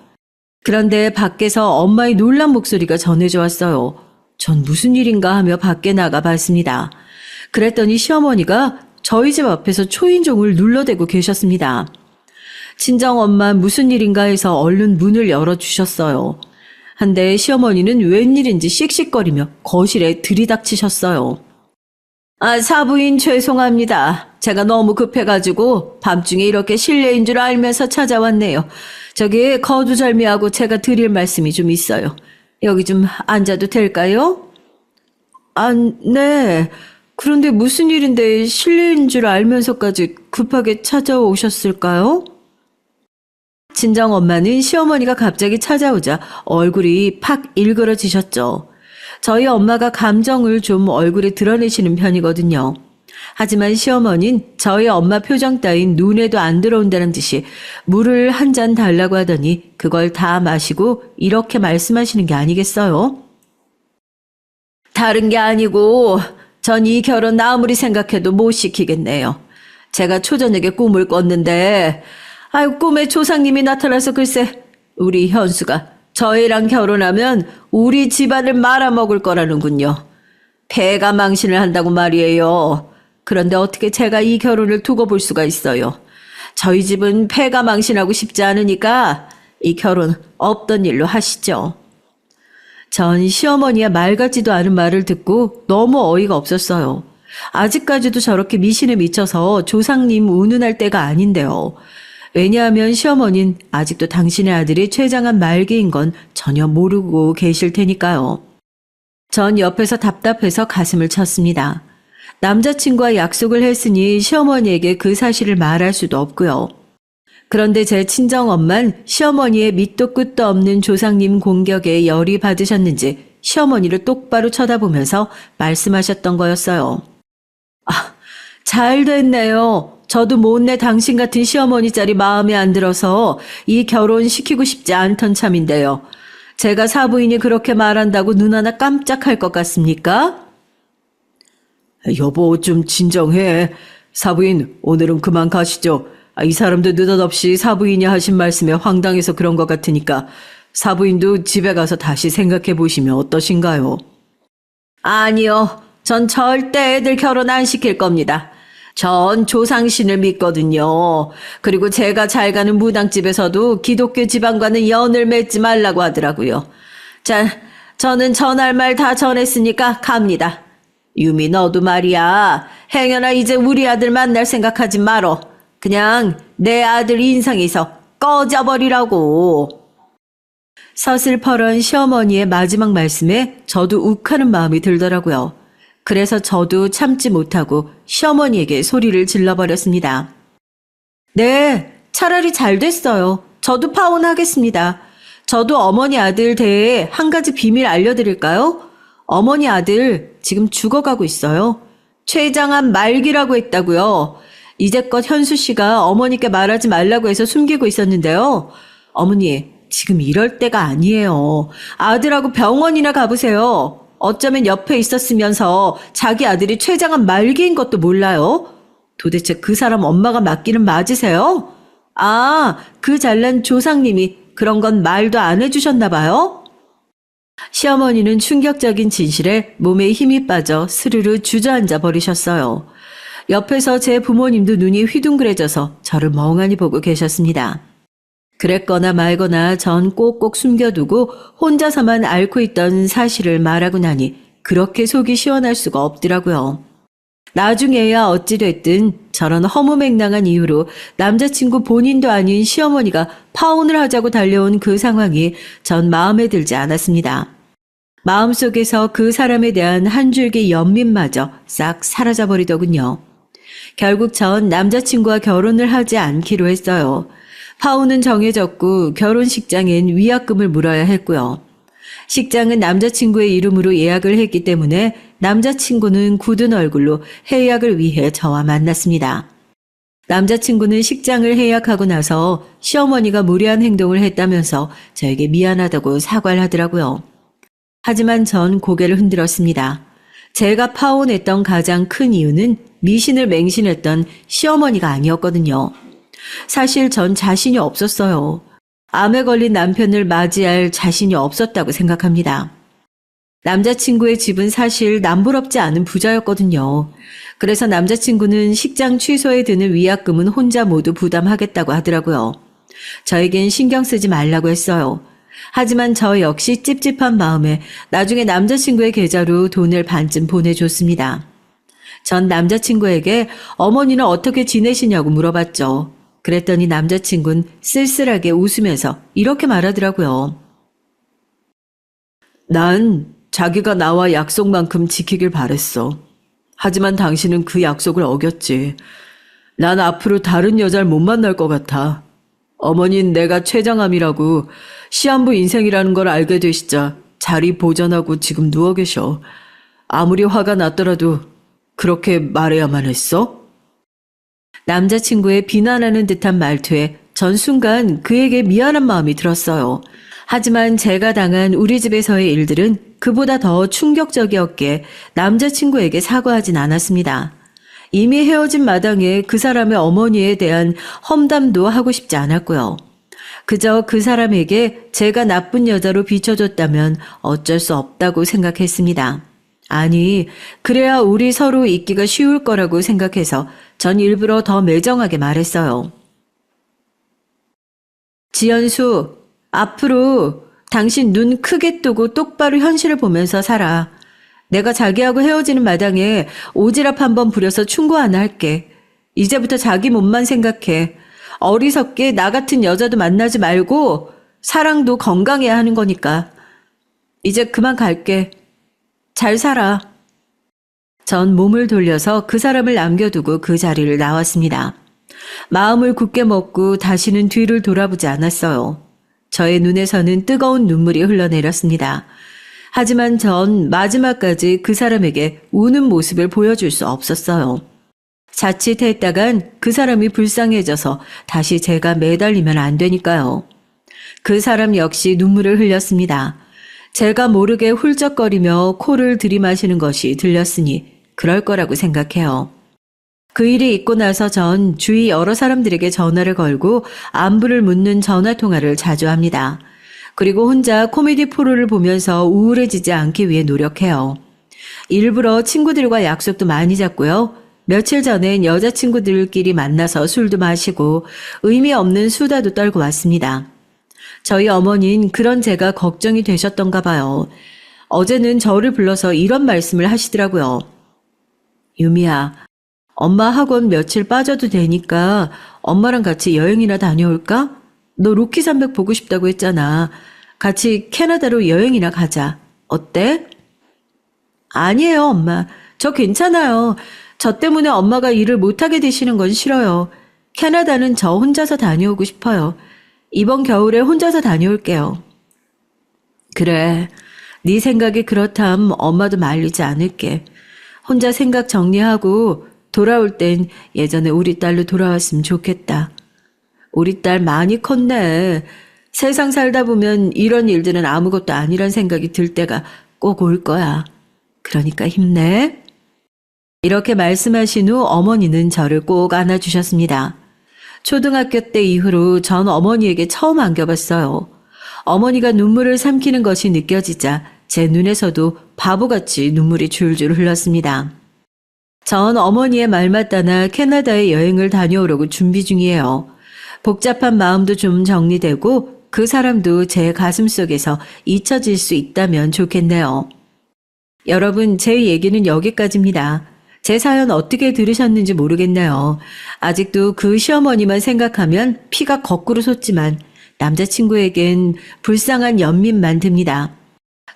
그런데 밖에서 엄마의 놀란 목소리가 전해져 왔어요. 전 무슨 일인가 하며 밖에 나가 봤습니다. 그랬더니 시어머니가 저희 집 앞에서 초인종을 눌러대고 계셨습니다. 친정엄마 무슨 일인가 해서 얼른 문을 열어주셨어요. 한데 시어머니는 웬일인지 씩씩거리며 거실에 들이닥치셨어요. 사부인 죄송합니다. 제가 너무 급해가지고 밤중에 이렇게 실례인 줄 알면서 찾아왔네요. 저기 거두절미하고 제가 드릴 말씀이 좀 있어요. 여기 좀 앉아도 될까요? 네. 그런데 무슨 일인데 실례인 줄 알면서까지 급하게 찾아오셨을까요? 친정엄마는 시어머니가 갑자기 찾아오자 얼굴이 팍 일그러지셨죠. 저희 엄마가 감정을 좀 얼굴에 드러내시는 편이거든요. 하지만 시어머니는 저희 엄마 표정 따윈 눈에도 안 들어온다는 듯이 물을 한 잔 달라고 하더니 그걸 다 마시고 이렇게 말씀하시는 게 아니겠어요? 다른 게 아니고 전 이 결혼 아무리 생각해도 못 시키겠네요. 제가 초저녁에 꿈을 꿨는데 꿈에 조상님이 나타나서 글쎄 우리 현수가 저희랑 결혼하면 우리 집안을 말아먹을 거라는군요. 폐가 망신을 한다고 말이에요. 그런데 어떻게 제가 이 결혼을 두고 볼 수가 있어요. 저희 집은 폐가 망신하고 싶지 않으니까 이 결혼 없던 일로 하시죠. 전 시어머니의 말 같지도 않은 말을 듣고 너무 어이가 없었어요. 아직까지도 저렇게 미신에 미쳐서 조상님 운운할 때가 아닌데요. 왜냐하면 시어머니는 아직도 당신의 아들이 췌장암 말기인 건 전혀 모르고 계실 테니까요. 전 옆에서 답답해서 가슴을 쳤습니다. 남자친구와 약속을 했으니 시어머니에게 그 사실을 말할 수도 없고요. 그런데 제 친정엄만 시어머니의 밑도 끝도 없는 조상님 공격에 열이 받으셨는지 시어머니를 똑바로 쳐다보면서 말씀하셨던 거였어요. 잘 됐네요. 저도 못내 당신 같은 시어머니 짤이 마음에 안 들어서 이 결혼 시키고 싶지 않던 참인데요. 제가 사부인이 그렇게 말한다고 눈 하나 깜짝할 것 같습니까? 여보 좀 진정해. 사부인 오늘은 그만 가시죠. 이 사람도 느닷없이 사부인이 하신 말씀에 황당해서 그런 것 같으니까 사부인도 집에 가서 다시 생각해 보시면 어떠신가요? 아니요. 전 절대 애들 결혼 안 시킬 겁니다. 전 조상신을 믿거든요. 그리고 제가 잘 가는 무당집에서도 기독교 집안과는 연을 맺지 말라고 하더라고요. 자, 저는 전할 말 다 전했으니까 갑니다. 유미 너도 말이야. 행여나 이제 우리 아들 만날 생각하지 말어. 그냥 내 아들 인상에서 꺼져버리라고. 서슬퍼런 시어머니의 마지막 말씀에 저도 욱하는 마음이 들더라고요. 그래서 저도 참지 못하고 시어머니에게 소리를 질러버렸습니다. 네, 차라리 잘 됐어요. 저도 파혼하겠습니다. 저도 어머니 아들 대해 한 가지 비밀 알려드릴까요? 어머니 아들 지금 죽어가고 있어요. 췌장암 말기라고 했다고요. 이제껏 현수 씨가 어머니께 말하지 말라고 해서 숨기고 있었는데요. 어머니, 지금 이럴 때가 아니에요. 아들하고 병원이나 가보세요. 어쩌면 옆에 있었으면서 자기 아들이 췌장암 말기인 것도 몰라요? 도대체 그 사람 엄마가 맞기는 맞으세요? 그 잘난 조상님이 그런 건 말도 안 해주셨나 봐요? 시어머니는 충격적인 진실에 몸에 힘이 빠져 스르르 주저앉아 버리셨어요. 옆에서 제 부모님도 눈이 휘둥그레져서 저를 멍하니 보고 계셨습니다. 그랬거나 말거나 전 꼭꼭 숨겨두고 혼자서만 앓고 있던 사실을 말하고 나니 그렇게 속이 시원할 수가 없더라고요. 나중에야 어찌됐든 저런 허무맹랑한 이유로 남자친구 본인도 아닌 시어머니가 파혼을 하자고 달려온 그 상황이 전 마음에 들지 않았습니다. 마음속에서 그 사람에 대한 한 줄기 연민마저 싹 사라져버리더군요. 결국 전 남자친구와 결혼을 하지 않기로 했어요. 파혼은 정해졌고 결혼식장엔 위약금을 물어야 했고요. 식장은 남자친구의 이름으로 예약을 했기 때문에 남자친구는 굳은 얼굴로 해약을 위해 저와 만났습니다. 남자친구는 식장을 해약하고 나서 시어머니가 무례한 행동을 했다면서 저에게 미안하다고 사과를 하더라고요. 하지만 전 고개를 흔들었습니다. 제가 파혼했던 가장 큰 이유는 미신을 맹신했던 시어머니가 아니었거든요. 사실 전 자신이 없었어요. 암에 걸린 남편을 맞이할 자신이 없었다고 생각합니다. 남자친구의 집은 사실 남부럽지 않은 부자였거든요. 그래서 남자친구는 식장 취소에 드는 위약금은 혼자 모두 부담하겠다고 하더라고요. 저에겐 신경 쓰지 말라고 했어요. 하지만 저 역시 찝찝한 마음에 나중에 남자친구의 계좌로 돈을 반쯤 보내줬습니다. 전 남자친구에게 어머니는 어떻게 지내시냐고 물어봤죠. 그랬더니 남자친구는 쓸쓸하게 웃으면서 이렇게 말하더라고요. 난 자기가 나와 약속만큼 지키길 바랬어. 하지만 당신은 그 약속을 어겼지. 난 앞으로 다른 여자를 못 만날 것 같아. 어머니는 내가 췌장암이라고 시한부 인생이라는 걸 알게 되시자 자리 보전하고 지금 누워 계셔. 아무리 화가 났더라도 그렇게 말해야만 했어? 남자친구의 비난하는 듯한 말투에 전 순간 그에게 미안한 마음이 들었어요. 하지만 제가 당한 우리 집에서의 일들은 그보다 더 충격적이었기에 남자친구에게 사과하진 않았습니다. 이미 헤어진 마당에 그 사람의 어머니에 대한 험담도 하고 싶지 않았고요. 그저 그 사람에게 제가 나쁜 여자로 비춰줬다면 어쩔 수 없다고 생각했습니다. 아니, 그래야 우리 서로 있기가 쉬울 거라고 생각해서 전 일부러 더 매정하게 말했어요. 지연수, 앞으로 당신 눈 크게 뜨고 똑바로 현실을 보면서 살아. 내가 자기하고 헤어지는 마당에 오지랖 한번 부려서 충고 하나 할게. 이제부터 자기 몸만 생각해. 어리석게 나 같은 여자도 만나지 말고 사랑도 건강해야 하는 거니까. 이제 그만 갈게. 잘 살아. 전 몸을 돌려서 그 사람을 남겨두고 그 자리를 나왔습니다. 마음을 굳게 먹고 다시는 뒤를 돌아보지 않았어요. 저의 눈에서는 뜨거운 눈물이 흘러내렸습니다. 하지만 전 마지막까지 그 사람에게 우는 모습을 보여줄 수 없었어요. 자칫했다간 그 사람이 불쌍해져서 다시 제가 매달리면 안 되니까요. 그 사람 역시 눈물을 흘렸습니다. 제가 모르게 훌쩍거리며 코를 들이마시는 것이 들렸으니 그럴 거라고 생각해요. 그 일이 있고 나서 전 주위 여러 사람들에게 전화를 걸고 안부를 묻는 전화통화를 자주 합니다. 그리고 혼자 코미디 프로를 보면서 우울해지지 않기 위해 노력해요. 일부러 친구들과 약속도 많이 잡고요. 며칠 전엔 여자친구들끼리 만나서 술도 마시고 의미 없는 수다도 떨고 왔습니다. 저희 어머니는 그런 제가 걱정이 되셨던가 봐요. 어제는 저를 불러서 이런 말씀을 하시더라고요. 유미야, 엄마 학원 며칠 빠져도 되니까 엄마랑 같이 여행이나 다녀올까? 너 로키 산맥 보고 싶다고 했잖아. 같이 캐나다로 여행이나 가자. 어때? 아니에요, 엄마. 저 괜찮아요. 저 때문에 엄마가 일을 못하게 되시는 건 싫어요. 캐나다는 저 혼자서 다녀오고 싶어요. 이번 겨울에 혼자서 다녀올게요. 그래, 네 생각이 그렇담 엄마도 말리지 않을게. 혼자 생각 정리하고 돌아올 땐 예전에 우리 딸로 돌아왔으면 좋겠다. 우리 딸 많이 컸네. 세상 살다 보면 이런 일들은 아무것도 아니란 생각이 들 때가 꼭 올 거야. 그러니까 힘내. 이렇게 말씀하신 후 어머니는 저를 꼭 안아주셨습니다. 초등학교 때 이후로 전 어머니에게 처음 안겨봤어요. 어머니가 눈물을 삼키는 것이 느껴지자 제 눈에서도 바보같이 눈물이 줄줄 흘렀습니다. 전 어머니의 말만 따나 캐나다에 여행을 다녀오려고 준비 중이에요. 복잡한 마음도 좀 정리되고 그 사람도 제 가슴 속에서 잊혀질 수 있다면 좋겠네요. 여러분, 제 얘기는 여기까지입니다. 제 사연 어떻게 들으셨는지 모르겠네요. 아직도 그 시어머니만 생각하면 피가 거꾸로 솟지만 남자친구에겐 불쌍한 연민만 듭니다.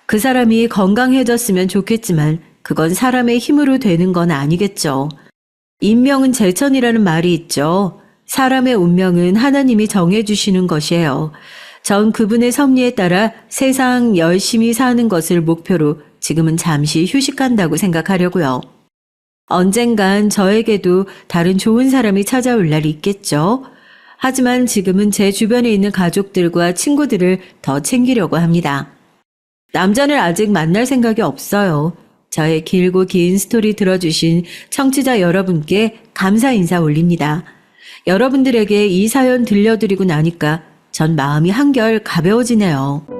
그 사람이 건강해졌으면 좋겠지만 그건 사람의 힘으로 되는 건 아니겠죠. 인명은 제천이라는 말이 있죠. 사람의 운명은 하나님이 정해주시는 것이에요. 전 그분의 섭리에 따라 세상 열심히 사는 것을 목표로 지금은 잠시 휴식한다고 생각하려고요. 언젠간 저에게도 다른 좋은 사람이 찾아올 날이 있겠죠. 하지만 지금은 제 주변에 있는 가족들과 친구들을 더 챙기려고 합니다. 남자는 아직 만날 생각이 없어요. 저의 길고 긴 스토리 들어주신 청취자 여러분께 감사 인사 올립니다. 여러분들에게 이 사연 들려드리고 나니까 전 마음이 한결 가벼워지네요.